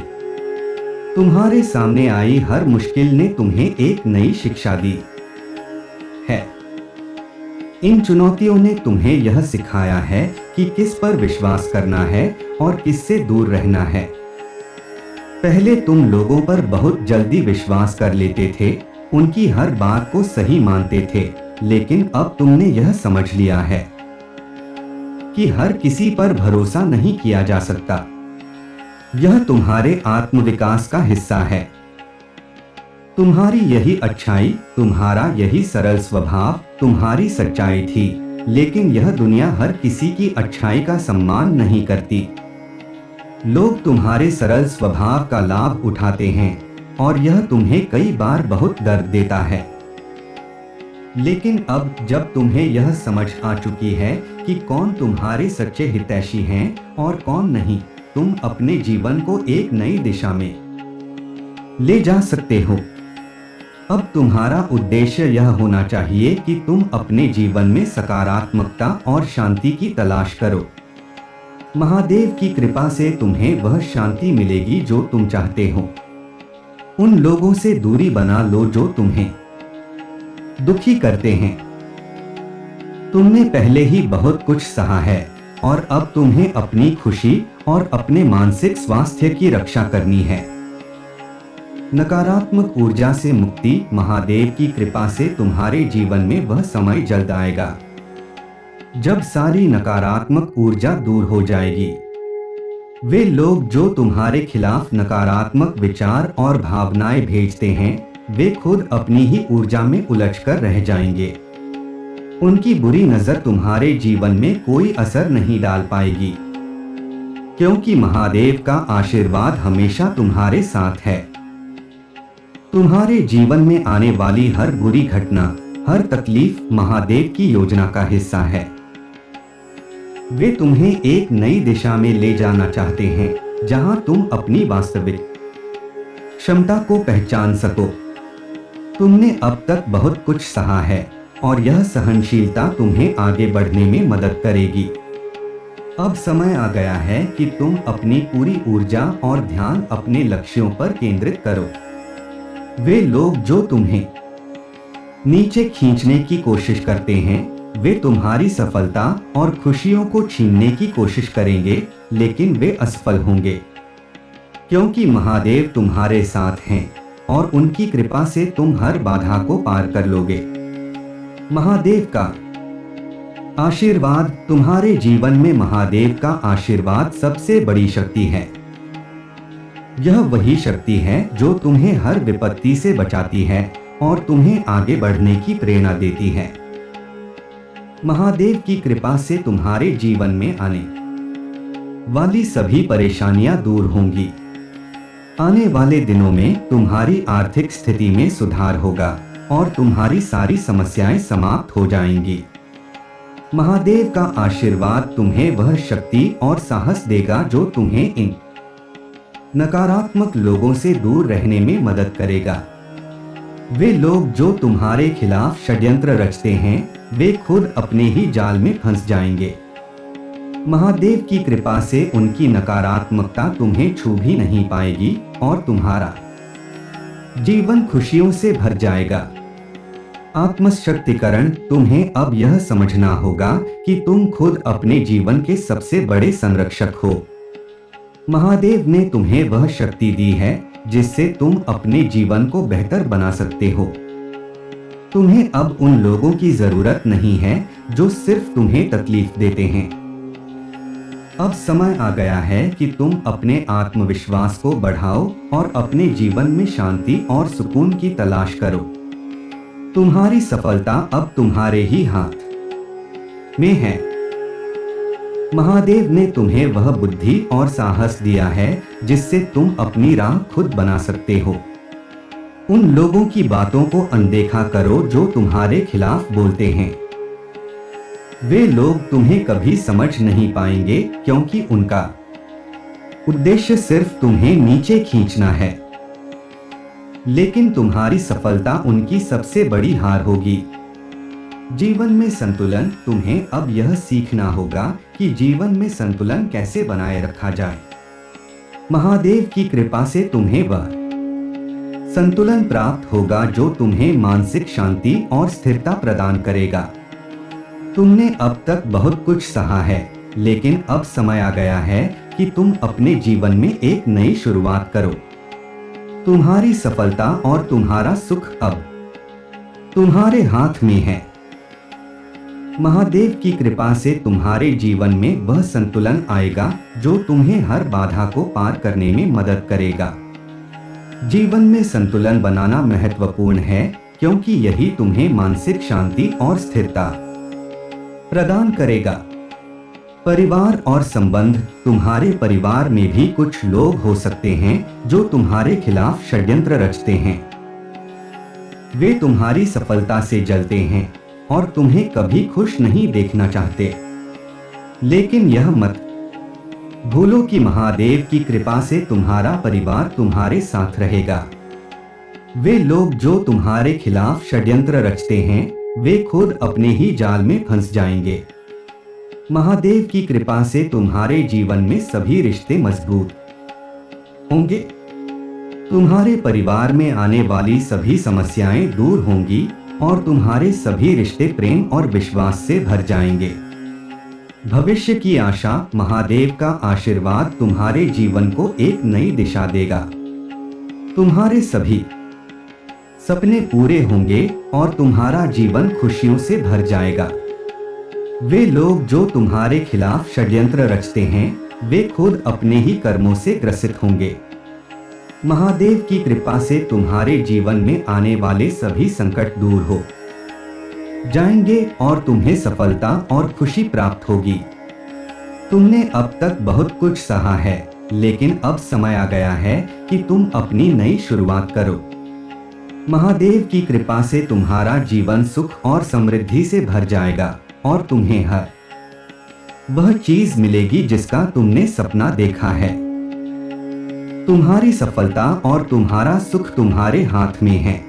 तुम्हारे सामने आई हर मुश्किल ने तुम्हें एक नई शिक्षा दी है। इन चुनौतियों ने तुम्हें यह सिखाया है कि किस पर विश्वास करना है और किससे दूर रहना है। पहले तुम लोगों पर बहुत जल्दी विश्वास कर लेते थे, उनकी हर बात को सही मानते थे, लेकिन अब तुमने यह समझ लिया है कि हर किसी पर भरोसा नहीं किया जा सकता। यह तुम्हारे आत्मविकास का हिस्सा है। तुम्हारी यही अच्छाई, तुम्हारा यही सरल स्वभाव तुम्हारी सच्चाई थी, लेकिन यह दुनिया हर किसी की अच्छाई का सम्मान नहीं करती। लोग तुम्हारे सरल स्वभाव का लाभ उठाते हैं और यह तुम्हें कई बार बहुत दर्द देता है। लेकिन अब जब तुम्हें यह समझ आ चुकी है कि कौन तुम्हारे सच्चे हितैषी हैं और कौन नहीं, तुम अपने जीवन को एक नई दिशा में ले जा सकते हो। अब तुम्हारा उद्देश्य यह होना चाहिए कि तुम अपने जीवन में सकारात्मकता और शांति की तलाश करो। महादेव की कृपा से तुम्हें वह शांति मिलेगी जो तुम चाहते हो। उन लोगों से दूरी बना लो जो तुम्हें दुखी करते हैं। तुमने पहले ही बहुत कुछ सहा है और अब तुम्हें अपनी खुशी और अपने मानसिक स्वास्थ्य की रक्षा करनी है। नकारात्मक ऊर्जा से मुक्ति, महादेव की कृपा से तुम्हारे जीवन में वह समय जल्द आएगा जब सारी नकारात्मक ऊर्जा दूर हो जाएगी। वे लोग जो तुम्हारे खिलाफ नकारात्मक विचार और भावनाएं भेजते हैं, वे खुद अपनी ही ऊर्जा में उलझकर रह जाएंगे। उनकी बुरी नजर तुम्हारे जीवन में कोई असर नहीं डाल पाएगी, क्योंकि महादेव का आशीर्वाद हमेशा तुम्हारे साथ है। तुम्हारे जीवन में आने वाली हर बुरी घटना, हर तकलीफ महादेव की योजना का हिस्सा है। वे तुम्हें एक नई दिशा में ले जाना चाहते हैं जहां तुम अपनी वास्तविक क्षमता को पहचान सको। तुमने अब तक बहुत कुछ सहा है और यह सहनशीलता तुम्हें आगे बढ़ने में मदद करेगी। अब समय आ गया है कि तुम अपनी पूरी ऊर्जा और ध्यान अपने लक्ष्यों पर केंद्रित करो। वे लोग जो तुम्हें नीचे खींचने की कोशिश करते हैं, वे तुम्हारी सफलता और खुशियों को छीनने की कोशिश करेंगे, लेकिन वे असफल होंगे, क्योंकि महादेव तुम्हारे साथ हैं और उनकी कृपा से तुम हर बाधा को पार कर लोगे। महादेव का आशीर्वाद, तुम्हारे जीवन में महादेव का आशीर्वाद सबसे बड़ी शक्ति है। यह वही शक्ति है जो तुम्हें हर विपत्ति से बचाती है और तुम्हें आगे बढ़ने की प्रेरणा देती है। महादेव की कृपा से तुम्हारे जीवन में आने वाली सभी परेशानियां दूर होंगी। आने वाले दिनों में तुम्हारी आर्थिक स्थिति में सुधार होगा और तुम्हारी सारी समस्याएं समाप्त हो जाएंगी। महादेव का आशीर्वाद तुम्हें वह शक्ति और साहस देगा जो तुम्हें इन नकारात्मक लोगों से दूर रहने में मदद करेगा। वे लोग जो तुम्हारे खिलाफ षड्यंत्र रचते हैं, वे खुद अपने ही जाल में फंस जाएंगे। महादेव की कृपा से उनकी नकारात्मकता तुम्हें छू भी नहीं पाएगी और तुम्हारा जीवन खुशियों से भर जाएगा। आत्मशक्तिकरण, तुम्हें अब यह समझना होगा कि तुम खुद अपने जीवन के सबसे बड़े संरक्षक हो। महादेव ने तुम्हें वह शक्ति दी है जिससे तुम अपने जीवन को बेहतर बना सकते हो। तुम्हें अब उन लोगों की जरूरत नहीं है जो सिर्फ तुम्हें तकलीफ देते हैं। अब समय आ गया है कि तुम अपने आत्मविश्वास को बढ़ाओ और अपने जीवन में शांति और सुकून की तलाश करो। तुम्हारी सफलता अब तुम्हारे ही हाथ में है। महादेव ने तुम्हें वह बुद्धि और साहस दिया है जिससे तुम अपनी राह खुद बना सकते हो। उन लोगों की बातों को अनदेखा करो जो तुम्हारे खिलाफ बोलते हैं। वे लोग तुम्हें कभी समझ नहीं पाएंगे, क्योंकि उनका उद्देश्य सिर्फ तुम्हें नीचे खींचना है। लेकिन तुम्हारी सफलता उनकी सबसे बड़ी हार होगी। जीवन में संतुलन, तुम्हें अब यह सीखना होगा कि जीवन में संतुलन कैसे बनाए रखा जाए। महादेव की कृपा से तुम्हें वह संतुलन प्राप्त होगा जो तुम्हें मानसिक शांति और स्थिरता प्रदान करेगा। तुमने अब तक बहुत कुछ सहा है, लेकिन अब समय आ गया है कि तुम अपने जीवन में एक नई शुरुआत करो। तुम्हारी सफलता और तुम्हारा सुख अब तुम्हारे हाथ में है। महादेव की कृपा से तुम्हारे जीवन में वह संतुलन आएगा जो तुम्हें हर बाधा को पार करने में मदद करेगा। जीवन में संतुलन बनाना महत्वपूर्ण है, क्योंकि यही तुम्हें मानसिक शांति और स्थिरता प्रदान करेगा। परिवार और संबंध, तुम्हारे परिवार में भी कुछ लोग हो सकते हैं जो तुम्हारे खिलाफ षड्यंत्र रचते हैं। वे तुम्हारी सफलता से जलते हैं और तुम्हें कभी खुश नहीं देखना चाहते। लेकिन यह मत भूलो कि महादेव की कृपा से तुम्हारा परिवार तुम्हारे साथ रहेगा। वे लोग जो तुम्हारे खिलाफ षड्यंत्र रचते हैं, वे खुद अपने ही जाल में फंस जाएंगे। महादेव की कृपा से तुम्हारे जीवन में सभी रिश्ते मजबूत होंगे। तुम्हारे परिवार में आने वाली सभी समस्याएं दूर होंगी और तुम्हारे सभी रिश्ते प्रेम और विश्वास से भर जाएंगे। भविष्य की आशा, महादेव का आशीर्वाद तुम्हारे जीवन को एक नई दिशा देगा। तुम्हारे सभी सपने पूरे होंगे और तुम्हारा जीवन खुशियों से भर जाएगा। वे लोग जो तुम्हारे खिलाफ षड्यंत्र रचते हैं, वे खुद अपने ही कर्मों से ग्रसित होंगे। महादेव की कृपा से तुम्हारे जीवन में आने वाले सभी संकट दूर हो जाएंगे और तुम्हें सफलता और खुशी प्राप्त होगी। तुमने अब तक बहुत कुछ सहा है, लेकिन अब समय आ गया है कि तुम अपनी नई शुरुआत करो। महादेव की कृपा से तुम्हारा जीवन सुख और समृद्धि से भर जाएगा और तुम्हें हर वह चीज मिलेगी जिसका तुमने सपना देखा है। तुम्हारी सफलता और तुम्हारा सुख तुम्हारे हाथ में है।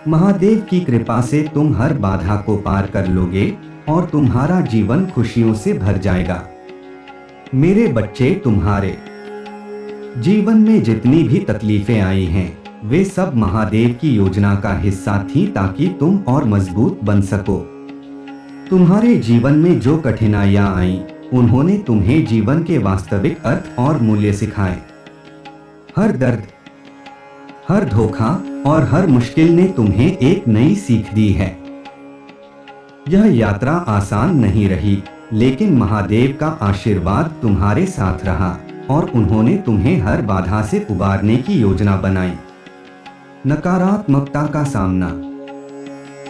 महादेव की कृपा से तुम हर बाधा को पार कर लोगे और तुम्हारा जीवन खुशियों से भर जाएगा। मेरे बच्चे, तुम्हारे जीवन में जितनी भी तकलीफें आई हैं, वे सब महादेव की योजना का हिस्सा थी ताकि तुम और मजबूत बन सको। तुम्हारे जीवन में जो कठिनाइयां आईं, उन्होंने तुम्हें जीवन के वास्तविक अर्थ और मूल्य सिखाए। हर दर्द, हर धोखा और हर मुश्किल ने तुम्हें एक नई सीख दी है। यह यात्रा आसान नहीं रही, लेकिन महादेव का आशीर्वाद तुम्हारे साथ रहा और उन्होंने तुम्हें हर बाधा से उबारने की योजना बनाई। नकारात्मकता का सामना,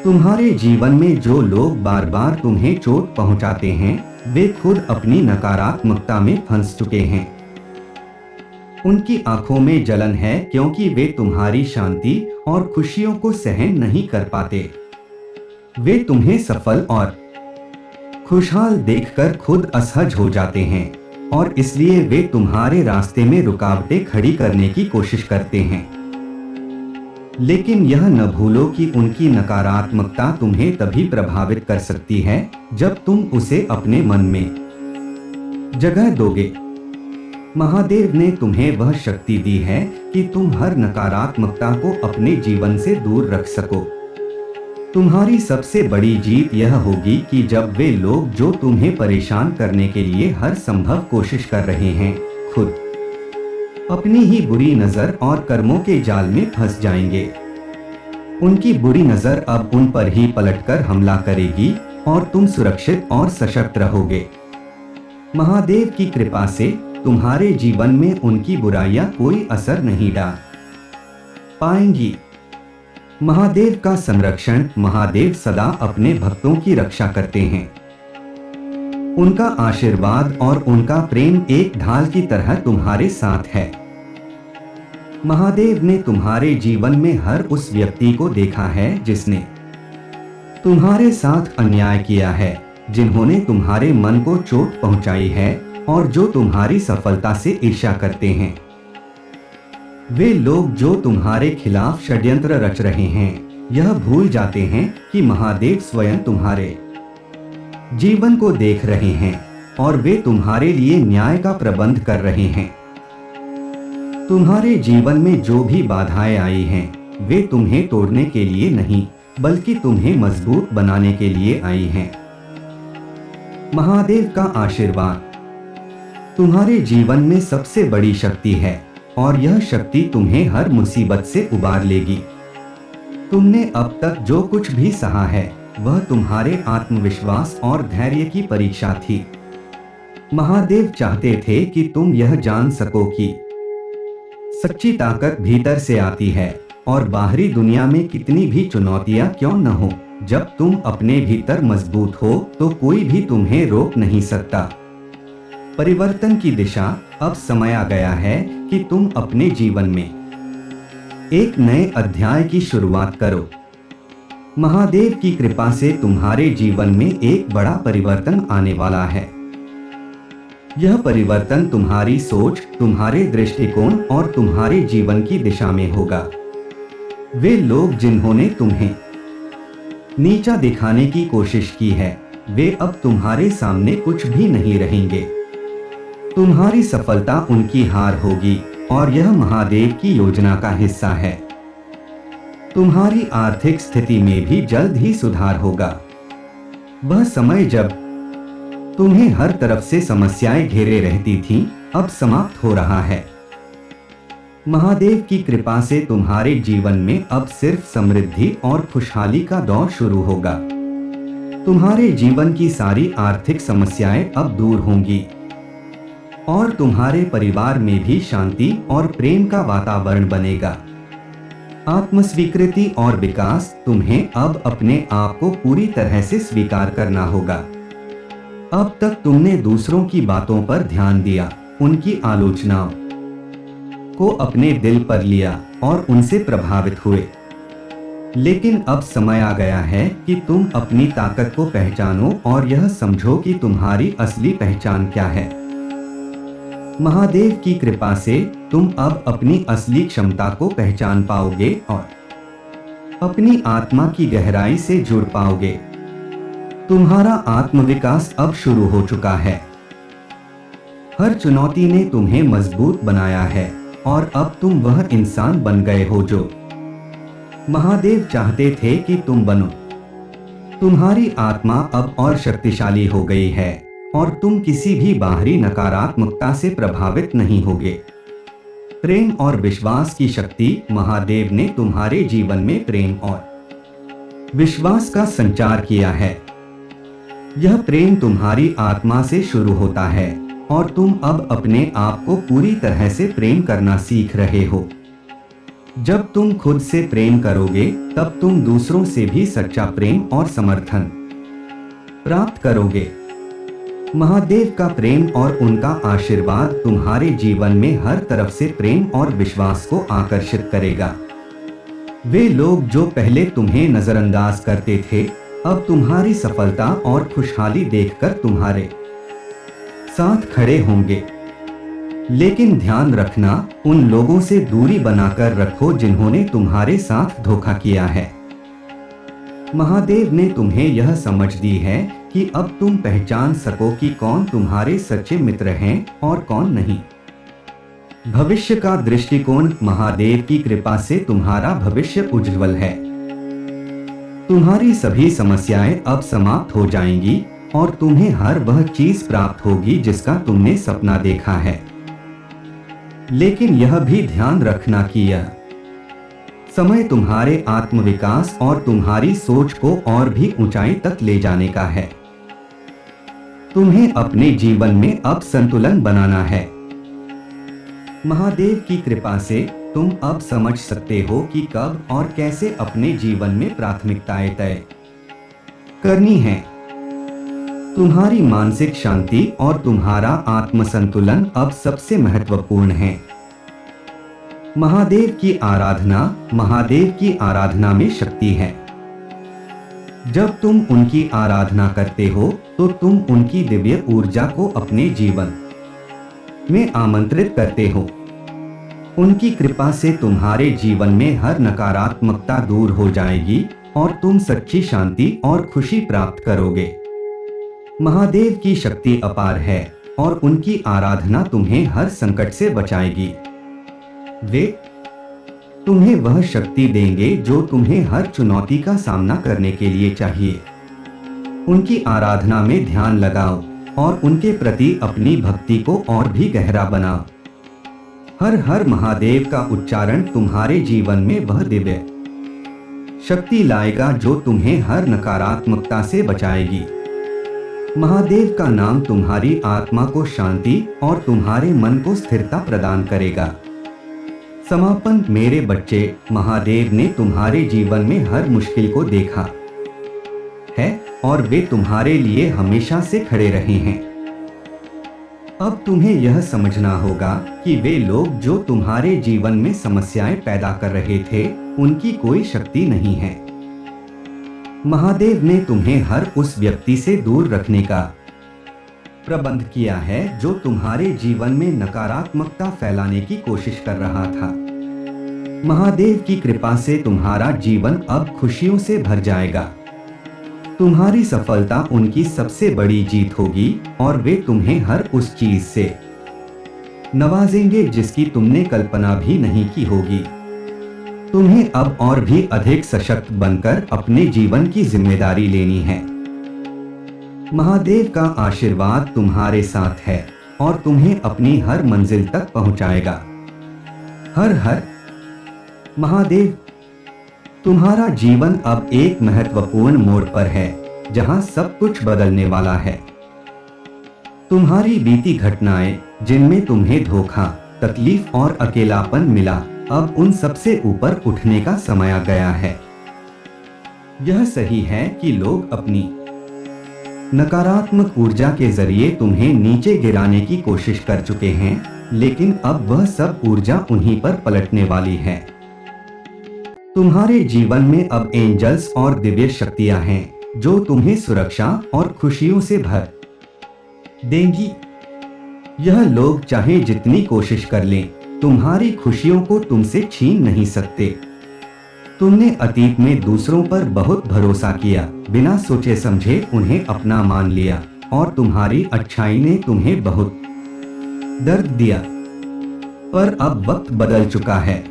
तुम्हारे जीवन में जो लोग बार बार तुम्हें चोट पहुंचाते हैं, वे खुद अपनी नकारात्मकता में फंस चुके हैं। उनकी आंखों में जलन है क्योंकि वे तुम्हारी शांति और खुशियों को सहन नहीं कर पाते। वे तुम्हें सफल और खुशहाल देखकर खुद असहज हो जाते हैं और इसलिए वे तुम्हारे रास्ते में रुकावटें खड़ी करने की कोशिश करते हैं। लेकिन यह न भूलो कि उनकी नकारात्मकता तुम्हें तभी प्रभावित कर सकती है जब तुम उसे अपने मन में जगह दोगे। महादेव ने तुम्हें वह शक्ति दी है कि तुम हर नकारात्मकता को अपने जीवन से दूर रख सको। तुम्हारी सबसे बड़ी जीत यह होगी कि जब वे लोग जो तुम्हें परेशान करने के लिए हर संभव कोशिश कर रहे हैं, खुद अपनी ही बुरी नजर और कर्मों के जाल में फंस जाएंगे। उनकी बुरी नजर अब उन पर ही पलटकर हमला करेगी और तुम सुरक्षित और सशक्त रहोगे। महादेव की कृपा से तुम्हारे जीवन में उनकी बुराइयां कोई असर नहीं डाल पाएंगी। महादेव का संरक्षण, महादेव सदा अपने भक्तों की रक्षा करते हैं। उनका आशीर्वाद और उनका प्रेम एक ढाल की तरह तुम्हारे साथ है। महादेव ने तुम्हारे जीवन में हर उस व्यक्ति को देखा है जिसने तुम्हारे साथ अन्याय किया है, जिन्होंने तुम्हारे मन को चोट पहुंचाई है और जो तुम्हारी सफलता से ईर्ष्या करते हैं। वे लोग जो तुम्हारे खिलाफ षड्यंत्र रच रहे हैं, यह भूल जाते हैं कि महादेव स्वयं तुम्हारे जीवन को देख रहे हैं और वे तुम्हारे लिए न्याय का प्रबंध कर रहे हैं। तुम्हारे जीवन में जो भी बाधाएं आई हैं, वे तुम्हें तोड़ने के लिए नहीं, बल्कि तुम्हें मजबूत बनाने के लिए आई हैं। महादेव का आशीर्वाद तुम्हारे जीवन में सबसे बड़ी शक्ति है और यह शक्ति तुम्हें हर मुसीबत से उबार लेगी। तुमने अब तक जो कुछ भी सहा है, वह तुम्हारे आत्मविश्वास और धैर्य की परीक्षा थी। महादेव चाहते थे कि तुम यह जान सको कि सच्ची ताकत भीतर से आती है और बाहरी दुनिया में कितनी भी चुनौतियां क्यों न हो, जब तुम अपने भीतर मजबूत हो तो कोई भी तुम्हें रोक नहीं सकता। परिवर्तन की दिशा, अब समय आ गया है कि तुम अपने जीवन में एक नए अध्याय की शुरुआत करो। महादेव की कृपा से तुम्हारे जीवन में एक बड़ा परिवर्तन आने वाला है। यह परिवर्तन तुम्हारी सोच, तुम्हारे दृष्टिकोण और तुम्हारे जीवन की दिशा में होगा। वे लोग जिन्होंने तुम्हें नीचा दिखाने की कोशिश की है, वे अब तुम्हारे सामने कुछ भी नहीं रहेंगे। तुम्हारी सफलता उनकी हार होगी और यह महादेव की योजना का हिस्सा है। तुम्हारी आर्थिक स्थिति में भी जल्द ही सुधार होगा। वह समय जब तुम्हें हर तरफ से समस्याएं घेरे रहती थीं, अब समाप्त हो रहा है। महादेव की कृपा से तुम्हारे जीवन में अब सिर्फ समृद्धि और खुशहाली का दौर शुरू होगा। तुम्हारे जीवन की सारी आर्थिक समस्याएं अब दूर होंगी और तुम्हारे परिवार में भी शांति और प्रेम का वातावरण बनेगा। आत्मस्वीकृति और विकास, तुम्हें अब अपने आप को पूरी तरह से स्वीकार करना होगा। अब तक तुमने दूसरों की बातों पर ध्यान दिया, उनकी आलोचनाओं को अपने दिल पर लिया और उनसे प्रभावित हुए। लेकिन अब समय आ गया है कि तुम अपनी ताकत को पहचानो और यह समझो कि तुम्हारी असली पहचान क्या है। महादेव की कृपा से तुम अब अपनी असली क्षमता को पहचान पाओगे और अपनी आत्मा की गहराई से जुड़ पाओगे। तुम्हारा आत्मविकास अब शुरू हो चुका है। हर चुनौती ने तुम्हें मजबूत बनाया है और अब तुम वह इंसान बन गए हो जो महादेव चाहते थे कि तुम बनो। तुम्हारी आत्मा अब और शक्तिशाली हो गई है और तुम किसी भी बाहरी नकारात्मकता से प्रभावित नहीं होगे। प्रेम और विश्वास की शक्ति, महादेव ने तुम्हारे जीवन में प्रेम और विश्वास का संचार किया है। यह प्रेम तुम्हारी आत्मा से शुरू होता है और तुम अब अपने आप को पूरी तरह से प्रेम करना सीख रहे हो। जब तुम खुद से प्रेम करोगे, तब तुम दूसरों से भी सच्चा प्रेम और समर्थन प्राप्त करोगे। महादेव का प्रेम और उनका आशीर्वाद तुम्हारे जीवन में हर तरफ से प्रेम और विश्वास को आकर्षित करेगा। वे लोग जो पहले तुम्हें नजरअंदाज करते थे, अब तुम्हारी सफलता और खुशहाली देखकर तुम्हारे साथ खड़े होंगे। लेकिन ध्यान रखना, उन लोगों से दूरी बनाकर रखो जिन्होंने तुम्हारे साथ धोखा किया है। महादेव ने तुम्हें यह समझ दी है कि अब तुम पहचान सको कि कौन तुम्हारे सच्चे मित्र हैं और कौन नहीं। भविष्य का दृष्टिकोण, महादेव की कृपा से तुम्हारा भविष्य उज्जवल है। तुम्हारी सभी समस्याएं अब समाप्त हो जाएंगी और तुम्हें हर वह चीज प्राप्त होगी जिसका तुमने सपना देखा है। लेकिन यह भी ध्यान रखना कि यह समय तुम्हारे आत्मविकास और तुम्हारी सोच को और भी ऊंचाई तक ले जाने का है। तुम्हें अपने जीवन में अब संतुलन बनाना है। महादेव की कृपा से तुम अब समझ सकते हो कि कब और कैसे अपने जीवन में प्राथमिकताएं तय करनी है। तुम्हारी मानसिक शांति और तुम्हारा आत्मसंतुलन अब सबसे महत्वपूर्ण है। महादेव की आराधना में शक्ति है। जब तुम उनकी आराधना करते हो तो तुम उनकी दिव्य ऊर्जा को अपने जीवन में आमंत्रित करते हो। उनकी कृपा से तुम्हारे जीवन में हर नकारात्मकता दूर हो जाएगी और तुम सच्ची शांति और खुशी प्राप्त करोगे। महादेव की शक्ति अपार है और उनकी आराधना तुम्हें हर संकट से बचाएगी। वे तुम्हें वह शक्ति देंगे जो तुम्हें हर चुनौती का सामना करने के लिए चाहिए। उनकी आराधना में ध्यान लगाओ और उनके प्रति अपनी भक्ति को और भी गहरा बनाओ। हर हर महादेव का उच्चारण तुम्हारे जीवन में वह दिव्य शक्ति लाएगा जो तुम्हें हर नकारात्मकता से बचाएगी। महादेव का नाम तुम्हारी आत्मा को शांति और तुम्हारे मन को स्थिरता प्रदान करेगा। समापन, मेरे बच्चे, महादेव ने तुम्हारे जीवन में हर मुश्किल को देखा है और वे तुम्हारे लिए हमेशा से खड़े रहे हैं। अब तुम्हें यह समझना होगा कि वे लोग जो तुम्हारे जीवन में समस्याएं पैदा कर रहे थे, उनकी कोई शक्ति नहीं है। महादेव ने तुम्हें हर उस व्यक्ति से दूर रखने का प्रबंध किया है जो तुम्हारे जीवन में नकारात्मकता फैलाने की कोशिश कर रहा था। महादेव की कृपा से तुम्हारा जीवन अब खुशियों से भर जाएगा। तुम्हारी सफलता उनकी सबसे बड़ी जीत होगी और वे तुम्हें हर उस चीज से नवाजेंगे जिसकी तुमने कल्पना भी नहीं की होगी। तुम्हें अब और भी अधिक सशक्त बनकर अपने जीवन की जिम्मेदारी लेनी है। महादेव का आशीर्वाद तुम्हारे साथ है और तुम्हें अपनी हर मंजिल तक पहुंचाएगा। हर हर महादेव। तुम्हारा जीवन अब एक महत्वपूर्ण मोड़ पर है जहां सब कुछ बदलने वाला है। तुम्हारी बीती घटनाएं जिनमें तुम्हें धोखा, तकलीफ और अकेलापन मिला, अब उन सबसे ऊपर उठने का समय आ गया है। यह सही है कि लोग अपनी नकारात्मक ऊर्जा के जरिए तुम्हें नीचे गिराने की कोशिश कर चुके हैं, लेकिन अब वह सब ऊर्जा उन्हीं पर पलटने वाली है। तुम्हारे जीवन में अब एंजल्स और दिव्य शक्तियां हैं जो तुम्हें सुरक्षा और खुशियों से भर देंगी। यह लोग चाहे जितनी कोशिश कर लें, तुम्हारी खुशियों को तुमसे छीन नहीं सकते। तुमने अतीत में दूसरों पर बहुत भरोसा किया, बिना सोचे समझे उन्हें अपना मान लिया और तुम्हारी अच्छाई ने तुम्हें बहुत दर्द दिया। पर अब वक्त बदल चुका है।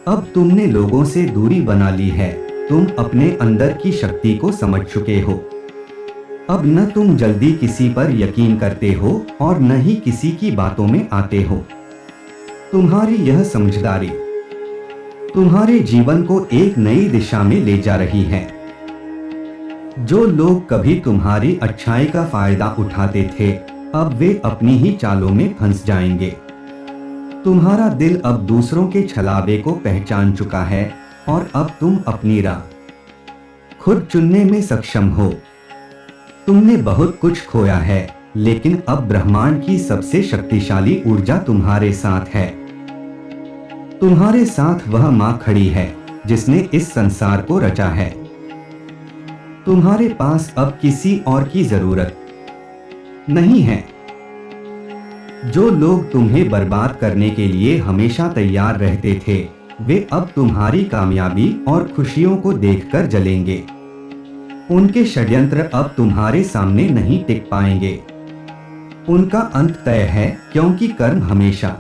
अब तुमने लोगों से दूरी बना ली है। तुम अपने अंदर की शक्ति को समझ चुके हो। अब न तुम जल्दी किसी पर यकीन करते हो और न ही किसी की बातों में आते हो। तुम्हारी यह समझदारी तुम्हारे जीवन को एक नई दिशा में ले जा रही है। जो लोग कभी तुम्हारी अच्छाई का फायदा उठाते थे, अब वे अपनी ही चालों में फंस जाएंगे। तुम्हारा दिल अब दूसरों के छलावे को पहचान चुका है और अब तुम अपनी राह खुद चुनने में सक्षम हो। तुमने बहुत कुछ खोया है, लेकिन अब ब्रह्मांड की सबसे शक्तिशाली ऊर्जा तुम्हारे साथ है। तुम्हारे साथ वह मां खड़ी है जिसने इस संसार को रचा है। तुम्हारे पास अब किसी और की जरूरत नहीं है। जो लोग तुम्हें बर्बाद करने के लिए हमेशा तैयार रहते थे, वे अब तुम्हारी कामयाबी और खुशियों को देखकर जलेंगे। उनके षड्यंत्र अब तुम्हारे सामने नहीं टिक पाएंगे। उनका अंत तय है, क्योंकि कर्म हमेशा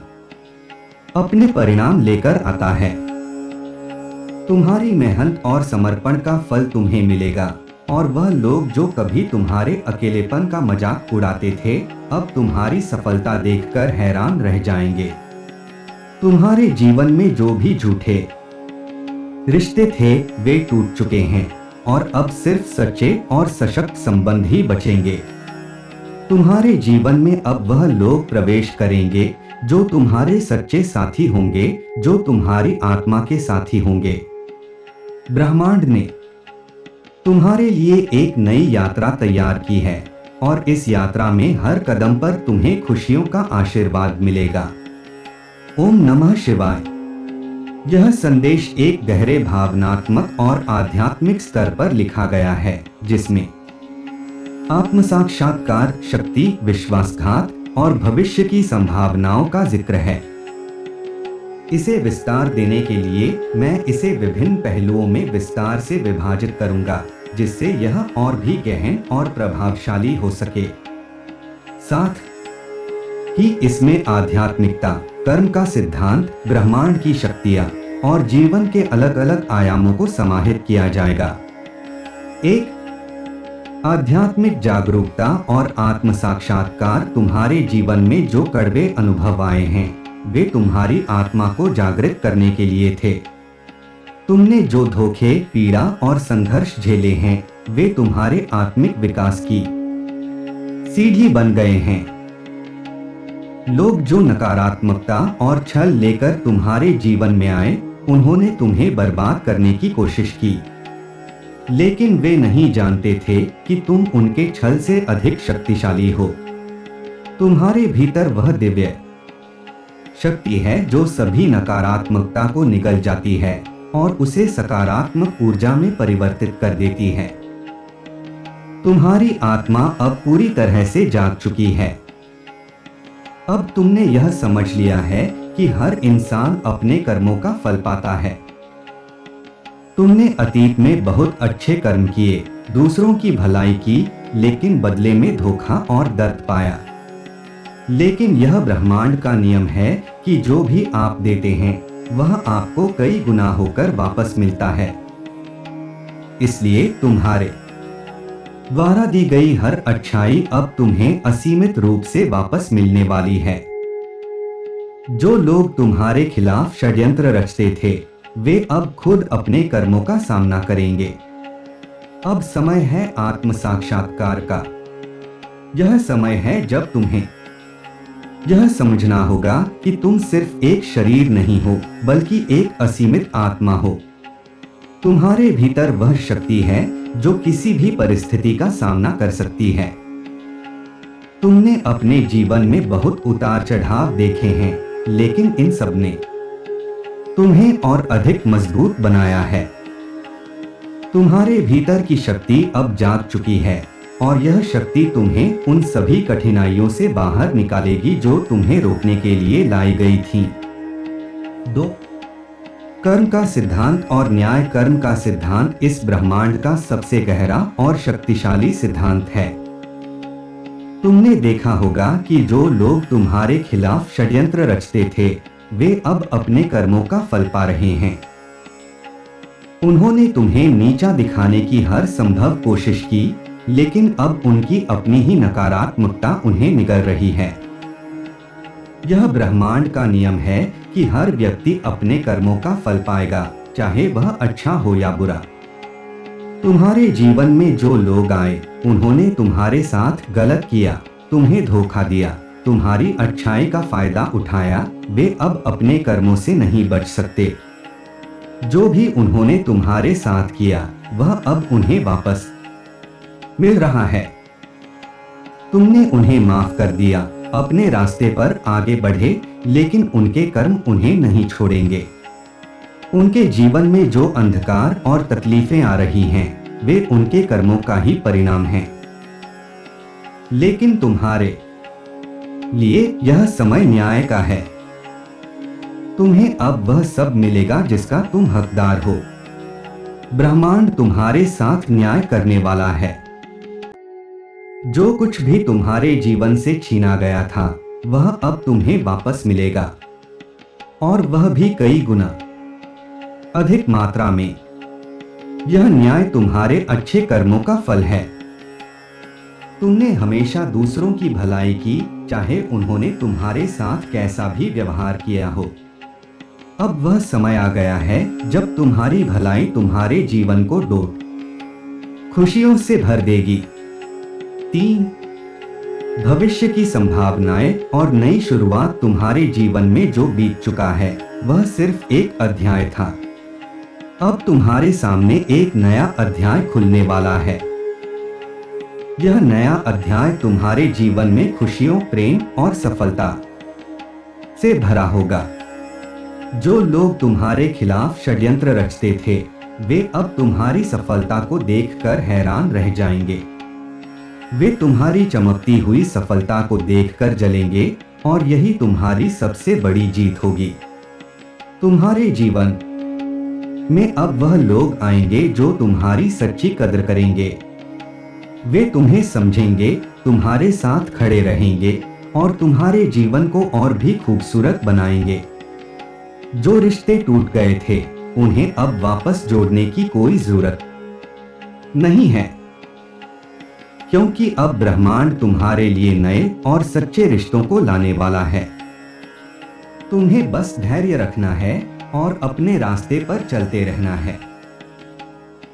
अपने परिणाम लेकर आता है। तुम्हारी मेहनत और समर्पण का फल तुम्हें मिलेगा और वह लोग जो कभी तुम्हारे अकेलेपन का मजाक उड़ाते थे, अब तुम्हारी सफलता देखकर हैरान रह जाएंगे। तुम्हारे जीवन में जो भी झूठे रिश्ते थे, वे टूट चुके हैं और अब सिर्फ सच्चे और सशक्त संबंध ही बचेंगे। तुम्हारे जीवन में अब वह लोग प्रवेश करेंगे जो तुम्हारे सच्चे साथी होंगे, जो तुम्हारी आत्मा के साथी होंगे। ब्रह्मांड ने तुम्हारे लिए एक नई यात्रा तैयार की है और इस यात्रा में हर कदम पर तुम्हें खुशियों का आशीर्वाद मिलेगा। ओम नमः शिवाय। यह संदेश एक गहरे भावनात्मक और आध्यात्मिक स्तर पर लिखा गया है, जिसमें आत्म साक्षात्कार, शक्ति, विश्वासघात और भविष्य की संभावनाओं का जिक्र है। इसे विस्तार देने के लिए मैं इसे विभिन्न पहलुओं में विस्तार से विभाजित करूंगा, जिससे यह और भी गहन और प्रभावशाली हो सके। साथ ही इसमें आध्यात्मिकता, कर्म का सिद्धांत, ब्रह्मांड की शक्तियां और जीवन के अलग अलग आयामों को समाहित किया जाएगा। एक आध्यात्मिक जागरूकता और आत्म साक्षात्कार। तुम्हारे जीवन में जो कड़वे अनुभव आए हैं, वे तुम्हारी आत्मा को जागृत करने के लिए थे। तुमने जो धोखे, पीड़ा और संघर्ष झेले हैं, वे तुम्हारे आत्मिक विकास की सीढ़ी बन गए हैं। लोग जो नकारात्मकता और छल लेकर तुम्हारे जीवन में आए, उन्होंने तुम्हें बर्बाद करने की कोशिश की, लेकिन वे नहीं जानते थे कि तुम उनके छल से अधिक शक्तिशाली हो। तुम्हारे भीतर वह दिव्य शक्ति है जो सभी नकारात्मकता को निगल जाती है और उसे सकारात्मक ऊर्जा में परिवर्तित कर देती है। तुम्हारी आत्मा अब पूरी तरह से जाग चुकी है। अब तुमने यह समझ लिया है कि हर इंसान अपने कर्मों का फल पाता है। तुमने अतीत में बहुत अच्छे कर्म किए, दूसरों की भलाई की, लेकिन बदले में धोखा और दर्द पाया। लेकिन यह ब्रह्मांड का नियम है कि जो भी आप देते हैं वह आपको कई गुना होकर वापस मिलता है। इसलिए तुम्हारे द्वारा दी गई हर अच्छाई अब तुम्हें असीमित रूप से वापस मिलने वाली है। जो लोग तुम्हारे खिलाफ षड्यंत्र रचते थे वे अब खुद अपने कर्मों का सामना करेंगे। अब समय है आत्म साक्षात्कार का। यह समय है जब तुम्हें यह समझना होगा कि तुम सिर्फ एक शरीर नहीं हो बल्कि एक असीमित आत्मा हो। तुम्हारे भीतर वह शक्ति है जो किसी भी परिस्थिति का सामना कर सकती है। तुमने अपने जीवन में बहुत उतार चढ़ाव देखे हैं, लेकिन इन सब ने तुम्हें और अधिक मजबूत बनाया है। तुम्हारे भीतर की शक्ति अब जाग चुकी है और यह शक्ति तुम्हें उन सभी कठिनाइयों से बाहर निकालेगी जो तुम्हें रोकने के लिए लाई गई थी। 2. कर्म का सिद्धांत और न्याय। कर्म का सिद्धांत इस ब्रह्मांड का सबसे गहरा और शक्तिशाली सिद्धांत है। तुमने देखा होगा कि जो लोग तुम्हारे खिलाफ षड्यंत्र रचते थे वे अब अपने कर्मों का फल पा रहे हैं। उन्होंने तुम्हें नीचा दिखाने की हर संभव कोशिश की, लेकिन अब उनकी अपनी ही नकारात्मकता उन्हें निगल रही है। यह ब्रह्मांड का नियम है कि हर व्यक्ति अपने कर्मों का फल पाएगा, चाहे वह अच्छा हो या बुरा। तुम्हारे जीवन में जो लोग आए उन्होंने तुम्हारे साथ गलत किया, तुम्हें धोखा दिया, तुम्हारी अच्छाई का फायदा उठाया, वे अब अपने कर्मों से नहीं बच सकते। जो भी उन्होंने तुम्हारे साथ किया वह अब उन्हें वापस मिल रहा है। तुमने उन्हें माफ कर दिया, अपने रास्ते पर आगे बढ़े, लेकिन उनके कर्म उन्हें नहीं छोड़ेंगे। उनके जीवन में जो अंधकार और तकलीफें आ रही हैं वे उनके कर्मों का ही परिणाम हैं। लेकिन तुम्हारे लिए यह समय न्याय का है। तुम्हें अब वह सब मिलेगा जिसका तुम हकदार हो। ब्रह्मांड तुम्हारे साथ न्याय करने वाला है। जो कुछ भी तुम्हारे जीवन से छीना गया था वह अब तुम्हें वापस मिलेगा, और वह भी कई गुना अधिक मात्रा में। यह न्याय तुम्हारे अच्छे कर्मों का फल है। तुमने हमेशा दूसरों की भलाई की, चाहे उन्होंने तुम्हारे साथ कैसा भी व्यवहार किया हो। अब वह समय आ गया है जब तुम्हारी भलाई तुम्हारे जीवन को खुशियों से भर देगी। 3. भविष्य की संभावनाएं और नई शुरुआत। तुम्हारे जीवन में जो बीत चुका है वह सिर्फ एक अध्याय था। अब तुम्हारे सामने एक नया अध्याय खुलने वाला है। यह नया अध्याय तुम्हारे जीवन में खुशियों, प्रेम और सफलता से भरा होगा। जो लोग तुम्हारे खिलाफ षड्यंत्र रचते थे वे अब तुम्हारी सफलता को देखकर हैरान रह जाएंगे। वे तुम्हारी चमकती हुई सफलता को देखकर जलेंगे और यही तुम्हारी सबसे बड़ी जीत होगी। तुम्हारे जीवन में अब वह लोग आएंगे जो तुम्हारी सच्ची कद्र करेंगे। वे तुम्हें समझेंगे, तुम्हारे साथ खड़े रहेंगे और तुम्हारे जीवन को और भी खूबसूरत बनाएंगे। जो रिश्ते टूट गए थे उन्हें अब वापस जोड़ने की कोई जरूरत नहीं है, क्योंकि अब ब्रह्मांड तुम्हारे लिए नए और सच्चे रिश्तों को लाने वाला है। तुम्हें बस धैर्य रखना है और अपने रास्ते पर चलते रहना है।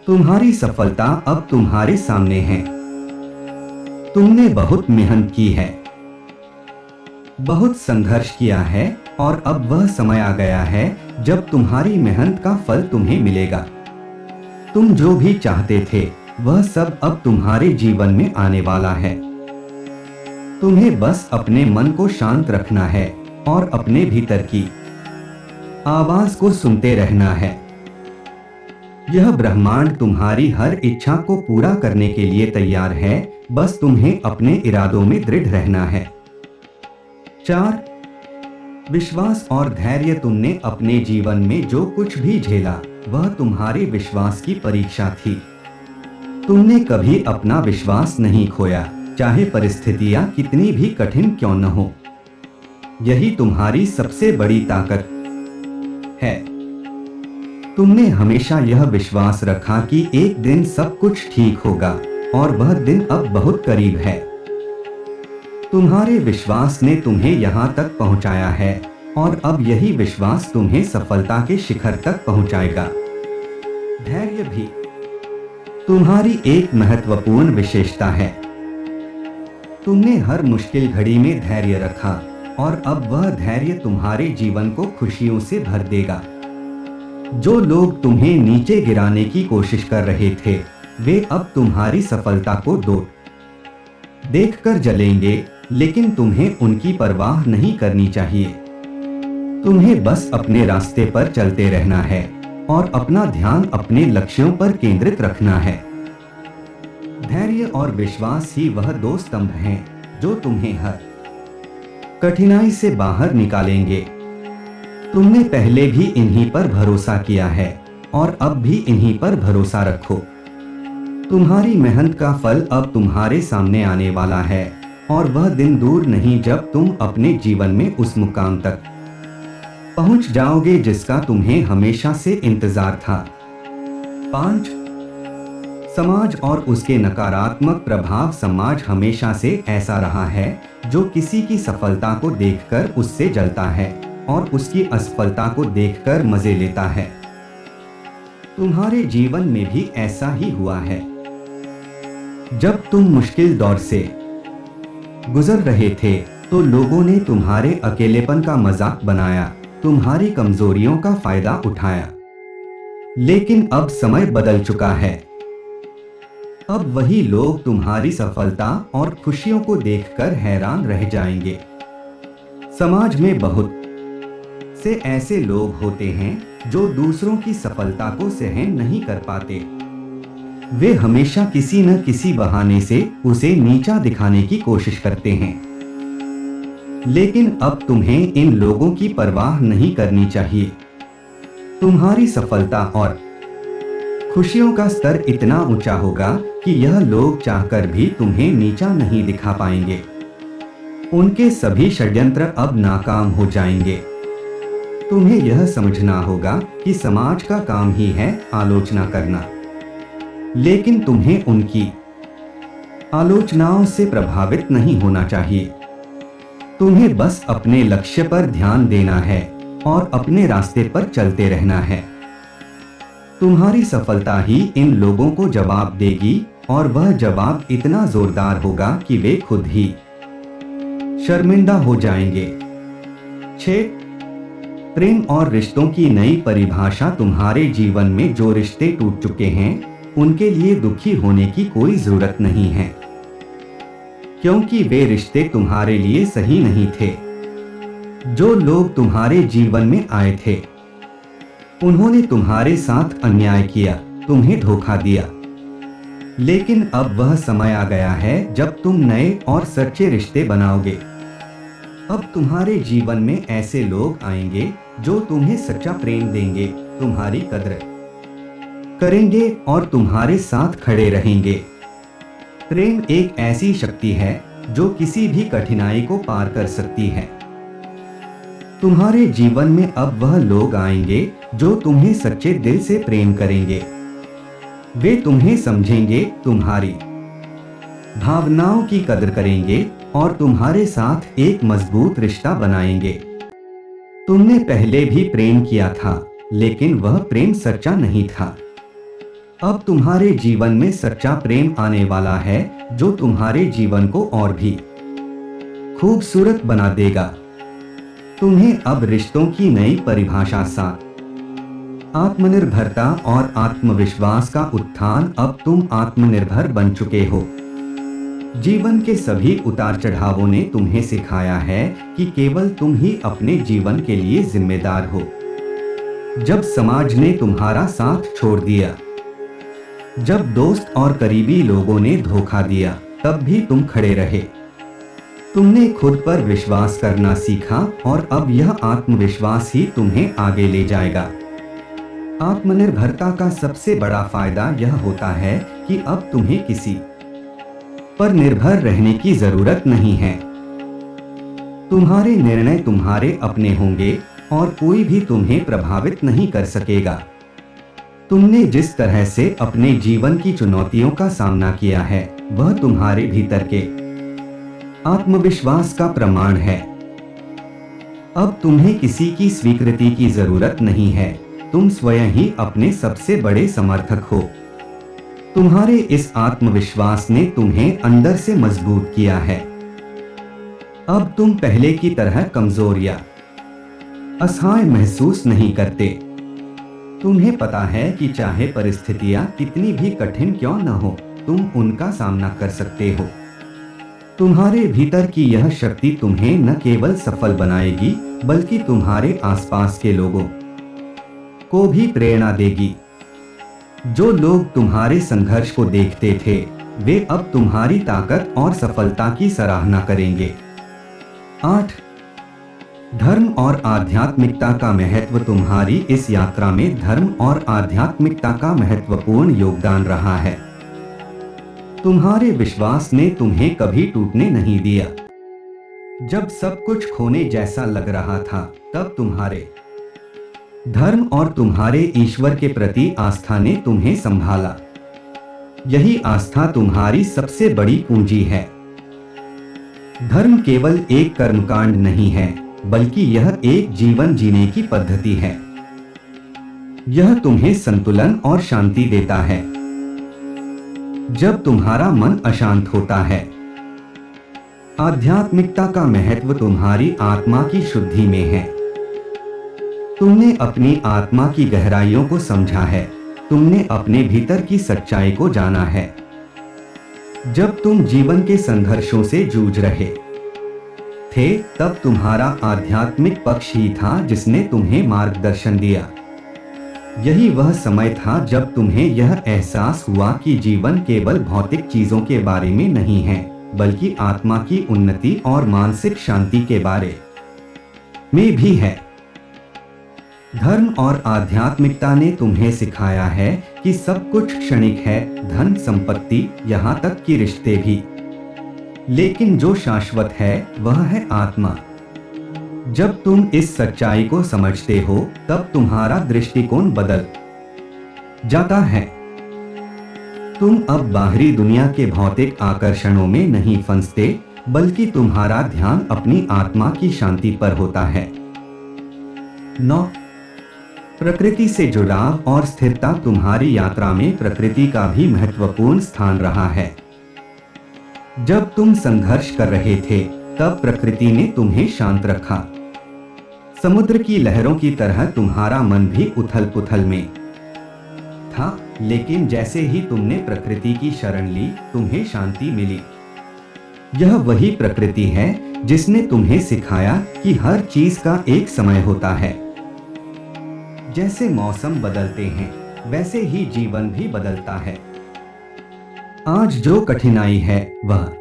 तुम्हारी सफलता अब तुम्हारे सामने है। तुमने बहुत मेहनत की है, बहुत संघर्ष किया है और अब वह समय आ गया है जब तुम्हारी मेहनत का फल तुम्हें मिलेगा। तुम जो भी चाहते थे वह सब अब तुम्हारे जीवन में आने वाला है। तुम्हें बस अपने मन को शांत रखना है और अपने भीतर की आवाज को सुनते रहना है। यह ब्रह्मांड तुम्हारी हर इच्छा को पूरा करने के लिए तैयार है, बस तुम्हें अपने इरादों में दृढ़ रहना है। 4. विश्वास और धैर्य। तुमने अपने जीवन में जो कुछ भी झेला वह तुम्हारे विश्वास की परीक्षा थी। तुमने कभी अपना विश्वास नहीं खोया, चाहे परिस्थितियां कितनी भी कठिन क्यों न हो। यही तुम्हारी सबसे बड़ी ताकत है। तुमने हमेशा यह विश्वास रखा कि एक दिन सब कुछ ठीक होगा और वह दिन अब बहुत करीब है। तुम्हारे विश्वास ने तुम्हें यहाँ तक पहुँचाया है और अब यही विश्वास तुम्हें सफलता के शिखर तक पहुँचाएगा। धैर्य भी तुम्हारी एक महत्वपूर्ण विशेषता है। तुमने हर मुश्किल घड़ी में धैर्य रखा और अब वह धैर्य तुम्हारे जीवन को खुशियों से भर देगा। जो लोग तुम्हें नीचे गिराने की कोशिश कर रहे थे, वे अब तुम्हारी सफलता को देखकर जलेंगे, लेकिन तुम्हें उनकी परवाह नहीं करनी चाहिए। तुम्हें बस अपने रास्ते पर चलते रहना है और अपना ध्यान अपने लक्ष्यों पर केंद्रित रखना है। धैर्य और विश्वास ही वह दो स्तंभ हैं जो तुम्हें हर कठिनाई से बाहर निकालेंगे। तुमने पहले भी इन्हीं पर भरोसा किया है और अब भी इन्हीं पर भरोसा रखो। तुम्हारी मेहनत का फल अब तुम्हारे सामने आने वाला है और वह दिन दूर नहीं जब तुम अपने जीवन में उस मुकाम तक पहुंच जाओगे जिसका तुम्हें हमेशा से इंतजार था। 5. समाज और उसके नकारात्मक प्रभाव। समाज हमेशा से ऐसा रहा है जो किसी की सफलता को देखकर उससे जलता है और उसकी असफलता को देखकर मजे लेता है। तुम्हारे जीवन में भी ऐसा ही हुआ है। जब तुम मुश्किल दौर से गुजर रहे थे तो लोगों ने तुम्हारे अकेलेपन का मजाक बनाया, तुम्हारी कमजोरियों का फायदा उठाया। लेकिन अब समय बदल चुका है। अब वही लोग तुम्हारी सफलता और खुशियों को देखकर हैरान रह जाएंगे। समाज में बहुत से ऐसे लोग होते हैं जो दूसरों की सफलता को सहन नहीं कर पाते। वे हमेशा किसी न किसी बहाने से उसे नीचा दिखाने की कोशिश करते हैं। लेकिन अब तुम्हें इन लोगों की परवाह नहीं करनी चाहिए। तुम्हारी सफलता और खुशियों का स्तर इतना ऊंचा होगा कि यह लोग चाहकर भी तुम्हें नीचा नहीं दिखा पाएंगे। उनके सभी षड्यंत्र अब नाकाम हो जाएंगे। तुम्हें यह समझना होगा कि समाज का काम ही है आलोचना करना, लेकिन तुम्हें उनकी आलोचनाओं से प्रभावित नहीं होना चाहिए। तुम्हें बस अपने लक्ष्य पर ध्यान देना है और अपने रास्ते पर चलते रहना है। तुम्हारी सफलता ही इन लोगों को जवाब देगी और वह जवाब इतना जोरदार होगा कि वे खुद ही शर्मिंदा हो जाएंगे। 6. प्रेम और रिश्तों की नई परिभाषा। तुम्हारे जीवन में जो रिश्ते टूट चुके हैं उनके लिए दुखी होने की कोई जरूरत नहीं है, क्योंकि वे रिश्ते तुम्हारे लिए सही नहीं थे। जो लोग तुम्हारे जीवन में आए थे उन्होंने तुम्हारे साथ अन्याय किया, तुम्हें धोखा दिया। लेकिन अब वह समय आ गया है जब तुम नए और सच्चे रिश्ते बनाओगे। अब तुम्हारे जीवन में ऐसे लोग आएंगे जो तुम्हें सच्चा प्रेम देंगे, तुम्हारी कद्र करेंगे और तुम्हारे साथ खड़े रहेंगे। प्रेम एक ऐसी शक्ति है जो किसी भी कठिनाई को पार कर सकती है। तुम्हारे जीवन में अब वह लोग आएंगे जो तुम्हें सच्चे दिल से प्रेम करेंगे। वे तुम्हें समझेंगे, तुम्हारी भावनाओं की कदर करेंगे और तुम्हारे साथ एक मजबूत रिश्ता बनाएंगे। तुमने पहले भी प्रेम किया था, लेकिन वह प्रेम सच्चा नहीं था। अब तुम्हारे जीवन में सच्चा प्रेम आने वाला है जो तुम्हारे जीवन को और भी खूबसूरत बना देगा। तुम्हें अब रिश्तों की नई परिभाषा साथ आत्मनिर्भरता और आत्मविश्वास का उत्थान। अब तुम आत्मनिर्भर बन चुके हो। जीवन के सभी उतार चढ़ावों ने तुम्हें सिखाया है कि केवल तुम ही अपने जीवन के लिए जिम्मेदार हो। जब समाज ने तुम्हारा साथ छोड़ दिया, जब दोस्त और करीबी लोगों ने धोखा दिया, तब भी तुम खड़े रहे। तुमने खुद पर विश्वास करना सीखा और अब यह आत्मविश्वास ही तुम्हें आगे ले जाएगा। आत्मनिर्भरता का सबसे बड़ा फायदा यह होता है कि अब तुम्हें किसी पर निर्भर रहने की जरूरत नहीं है। तुम्हारे निर्णय तुम्हारे अपने होंगे और कोई भी तुम्हें प्रभावित नहीं कर सकेगा। तुमने जिस तरह से अपने जीवन की चुनौतियों का सामना किया है, वह तुम्हारे भीतर के आत्मविश्वास का प्रमाण है। अब तुम्हें किसी की स्वीकृति की जरूरत नहीं है। तुम स्वयं ही अपने सबसे बड़े समर्थक हो। तुम्हारे इस आत्मविश्वास ने तुम्हें अंदर से मजबूत किया है। अब तुम पहले की तरह कमजोर या असहाय महसूस नहीं करते। तुम्हें पता है कि चाहे परिस्थितियां कितनी भी कठिन क्यों न हो, तुम उनका सामना कर सकते हो। तुम्हारे भीतर की यह शक्ति तुम्हें न केवल सफल बनाएगी, बल्कि तुम्हारे आसपास के लोगों को भी प्रेरणा देगी। जो लोग तुम्हारे संघर्ष को देखते थे, वे अब तुम्हारी ताकत और सफलता की सराहना करेंगे। 8. धर्म और आध्यात्मिकता का महत्व। तुम्हारी इस यात्रा में धर्म और आध्यात्मिकता का महत्वपूर्ण योगदान रहा है। तुम्हारे विश्वास ने तुम्हें कभी टूटने नहीं दिया। जब सब कुछ खोने जैसा लग रहा था, तब तुम्हारे धर्म और तुम्हारे ईश्वर के प्रति आस्था ने तुम्हें संभाला। यही आस्था तुम्हारी सबसे बड़ी पूंजी है। धर्म केवल एक कर्मकांड नहीं है, बल्कि यह एक जीवन जीने की पद्धति है। यह तुम्हें संतुलन और शांति देता है। जब तुम्हारा मन अशांत होता है, आध्यात्मिकता का महत्व तुम्हारी आत्मा की शुद्धि में है। तुमने अपनी आत्मा की गहराइयों को समझा है। तुमने अपने भीतर की सच्चाई को जाना है। जब तुम जीवन के संघर्षों से जूझ रहे थे, तब तुम्हारा आध्यात्मिक पक्ष ही था जिसने तुम्हें मार्गदर्शन दिया। यही वह समय था जब तुम्हें यह एहसास हुआ कि जीवन केवल भौतिक चीजों के बारे में नहीं है, बल्कि आत्मा की उन्नति और मानसिक शांति के बारे में भी है। धर्म और आध्यात्मिकता ने तुम्हें सिखाया है कि सब कुछ क्षणिक है, धन, संपत्ति, यहाँ तक कि रिश्ते भी। लेकिन जो शाश्वत है, वह है आत्मा। जब तुम इस सच्चाई को समझते हो, तब तुम्हारा दृष्टिकोण बदल जाता है। तुम अब बाहरी दुनिया के भौतिक आकर्षणों में नहीं फंसते, बल्कि तुम्हारा ध्यान अपनी आत्मा की शांति पर होता है। 9. प्रकृति से जुड़ाव और स्थिरता। तुम्हारी यात्रा में प्रकृति का भी महत्वपूर्ण स्थान रहा है। जब तुम संघर्ष कर रहे थे, तब प्रकृति ने तुम्हें शांत रखा। समुद्र की लहरों की तरह तुम्हारा मन भी उथल पुथल में था, लेकिन जैसे ही तुमने प्रकृति की शरण ली, तुम्हें शांति मिली। यह वही प्रकृति है जिसने तुम्हें सिखाया कि हर चीज का एक समय होता है। जैसे मौसम बदलते हैं, वैसे ही जीवन भी बदलता है। आज जो कठिनाई है, वह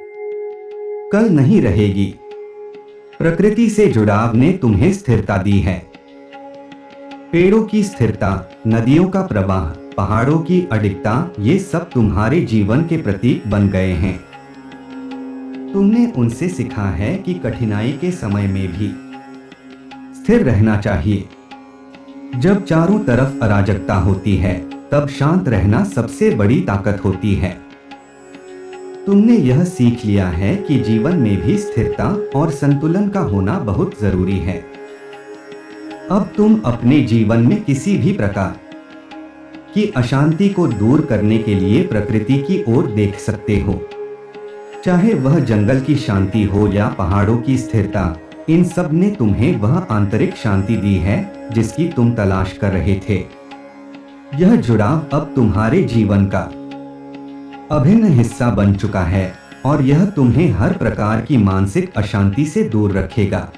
कल नहीं रहेगी। प्रकृति से जुड़ाव ने तुम्हें स्थिरता दी है। पेड़ों की स्थिरता, नदियों का प्रवाह, पहाड़ों की अडिगता, ये सब तुम्हारे जीवन के प्रतीक बन गए हैं। तुमने उनसे सीखा है कि कठिनाई के समय में भी स्थिर रहना चाहिए। जब चारों तरफ अराजकता होती है, तब शांत रहना सबसे बड़ी ताकत होती है। तुमने यह सीख लिया है कि जीवन में भी स्थिरता और संतुलन का होना बहुत जरूरी है। अब तुम अपने जीवन में किसी भी प्रकार की अशांति को दूर करने के लिए प्रकृति की ओर देख सकते हो। चाहे वह जंगल की शांति हो या पहाड़ों की स्थिरता, इन सब ने तुम्हें वह आंतरिक शांति दी है जिसकी तुम तलाश कर रहे थे। यह जुड़ाव अब तुम्हारे जीवन का अभिन्न हिस्सा बन चुका है। और यह तुम्हें हर प्रकार की मानसिक अशांति से दूर रखेगा।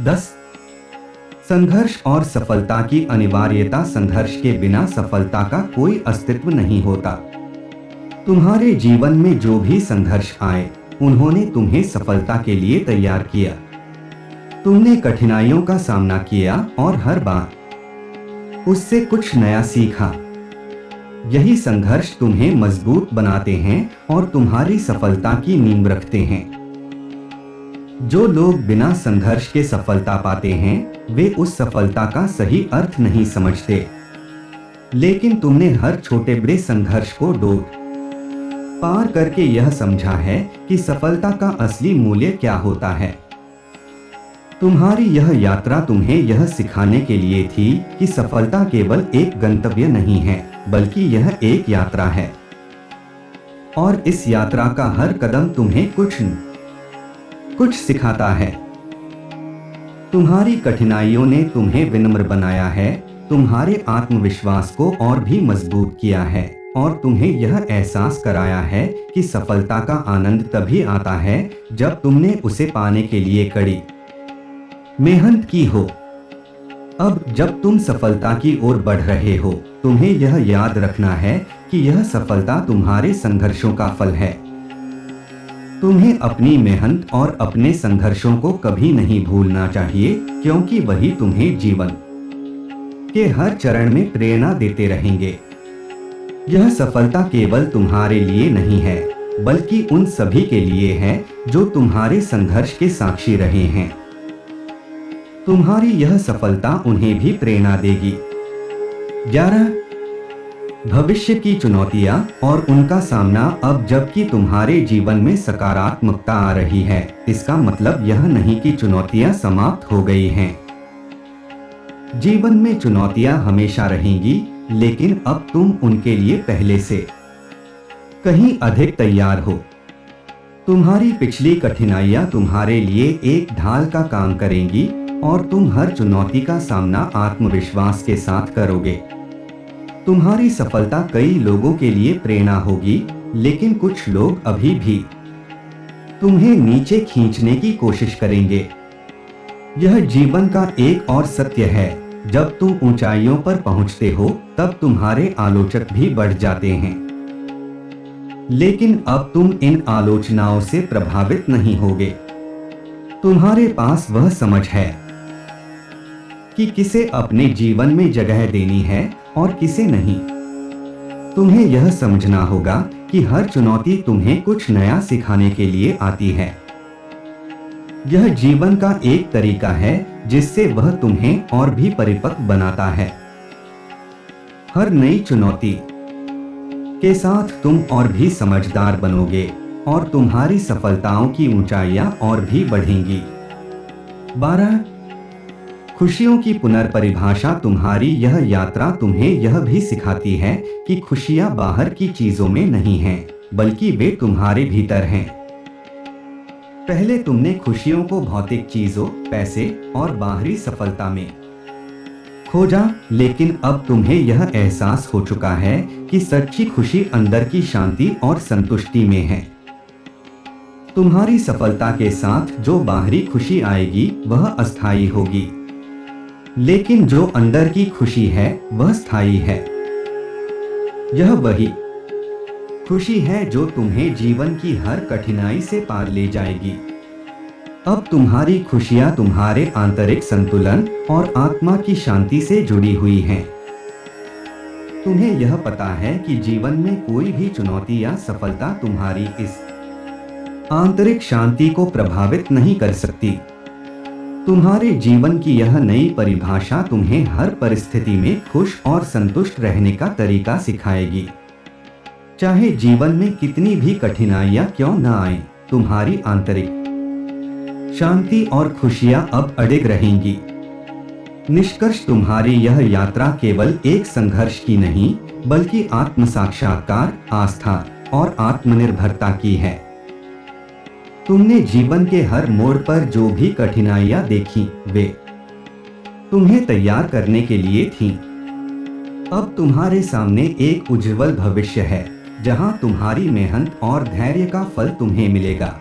10. संघर्ष और सफलता की अनिवार्यता। संघर्ष के बिना सफलता का कोई अस्तित्व नहीं होता। तुम्हारे जीवन में जो भी संघर्ष आए, उन्होंने तुम्हें सफलता के लिए तैयार किया। तुमने कठिनाइयों का सामना किया और हर बार उससे कुछ नया सीखा। यही संघर्ष तुम्हें मजबूत बनाते हैं और तुम्हारी सफलता की नींव रखते हैं। जो लोग बिना संघर्ष के सफलता पाते हैं, वे उस सफलता का सही अर्थ नहीं समझते। लेकिन तुमने हर छोटे बड़े संघर्ष को पार करके यह समझा है कि सफलता का असली मूल्य क्या होता है। तुम्हारी यह यात्रा तुम्हें यह सिखाने के लिए थी कि सफलता केवल एक गंतव्य नहीं है, बल्कि यह एक यात्रा है। और इस यात्रा का हर कदम तुम्हें कुछ सिखाता है। तुम्हारी कठिनाइयों ने तुम्हें विनम्र बनाया है, तुम्हारे आत्मविश्वास को और भी मजबूत किया है और तुम्हें यह एहसास कराया है कि सफलता का आनंद तभी आता है जब तुमने उसे पाने के लिए कड़ी मेहनत की हो। अब जब तुम सफलता की ओर बढ़ रहे हो, तुम्हें यह याद रखना है कि यह सफलता तुम्हारे संघर्षों का फल है। तुम्हें अपनी मेहनत और अपने संघर्षों को कभी नहीं भूलना चाहिए, क्योंकि वही तुम्हें जीवन के हर चरण में प्रेरणा देते रहेंगे। यह सफलता केवल तुम्हारे लिए नहीं है, बल्कि उन सभी के लिए है जो तुम्हारे संघर्ष के साक्षी रहे हैं। तुम्हारी यह सफलता उन्हें भी प्रेरणा देगी। 11. भविष्य की चुनौतियां और उनका सामना। अब जबकि तुम्हारे जीवन में सकारात्मकता आ रही है, इसका मतलब यह नहीं कि चुनौतियां समाप्त हो गई हैं। जीवन में चुनौतियां हमेशा रहेंगी, लेकिन अब तुम उनके लिए पहले से कहीं अधिक तैयार हो। तुम्हारी पिछली कठिनाइयां तुम्हारे लिए एक ढाल का काम करेंगी और तुम हर चुनौती का सामना आत्मविश्वास के साथ करोगे। तुम्हारी सफलता कई लोगों के लिए प्रेरणा होगी, लेकिन कुछ लोग अभी भी तुम्हें नीचे खींचने की कोशिश करेंगे। यह जीवन का एक और सत्य है, जब तुम ऊंचाइयों पर पहुंचते हो, तब तुम्हारे आलोचक भी बढ़ जाते हैं। लेकिन अब तुम इन आलोचनाओं से प्रभावित नहीं होगे। तुम्हारे पास वह समझ है कि किसे अपने जीवन में जगह देनी है और किसे नहीं। तुम्हें यह समझना होगा कि हर चुनौती तुम्हें कुछ नया सिखाने के लिए आती है। यह जीवन का एक तरीका है जिससे वह तुम्हें और भी परिपक्व बनाता है। हर नई चुनौती के साथ तुम और भी समझदार बनोगे और तुम्हारी सफलताओं की ऊंचाइयां और भी बढ़ेंगी। 12. खुशियों की पुनर्परिभाषा। तुम्हारी यह यात्रा तुम्हें यह भी सिखाती है कि खुशियां बाहर की चीजों में नहीं हैं, बल्कि वे तुम्हारे भीतर हैं। पहले तुमने खुशियों को भौतिक चीजों, पैसे और बाहरी सफलता में खोजा, लेकिन अब तुम्हें यह एहसास हो चुका है कि सच्ची खुशी अंदर की शांति और संतुष्टि में है। तुम्हारी सफलता के साथ जो बाहरी खुशी आएगी वह अस्थायी होगी, लेकिन जो अंदर की खुशी है वह स्थायी है। यह वही खुशी है जो तुम्हें जीवन की हर कठिनाई से पार ले जाएगी। अब तुम्हारी खुशियां तुम्हारे आंतरिक संतुलन और आत्मा की शांति से जुड़ी हुई हैं। तुम्हें यह पता है कि जीवन में कोई भी चुनौती या सफलता तुम्हारी इस आंतरिक शांति को प्रभावित नहीं कर सकती। तुम्हारे जीवन की यह नई परिभाषा तुम्हें हर परिस्थिति में खुश और संतुष्ट रहने का तरीका सिखाएगी। चाहे जीवन में कितनी भी कठिनाइयां क्यों न आए, तुम्हारी आंतरिक शांति और खुशियां अब अडिग रहेंगी। निष्कर्ष, तुम्हारी यह यात्रा केवल एक संघर्ष की नहीं, बल्कि आत्म साक्षात्कार, आस्था और आत्मनिर्भरता की है। तुमने जीवन के हर मोड़ पर जो भी कठिनाइयां देखी, वे तुम्हें तैयार करने के लिए थीं। अब तुम्हारे सामने एक उज्जवल भविष्य है, जहां तुम्हारी मेहनत और धैर्य का फल तुम्हें मिलेगा।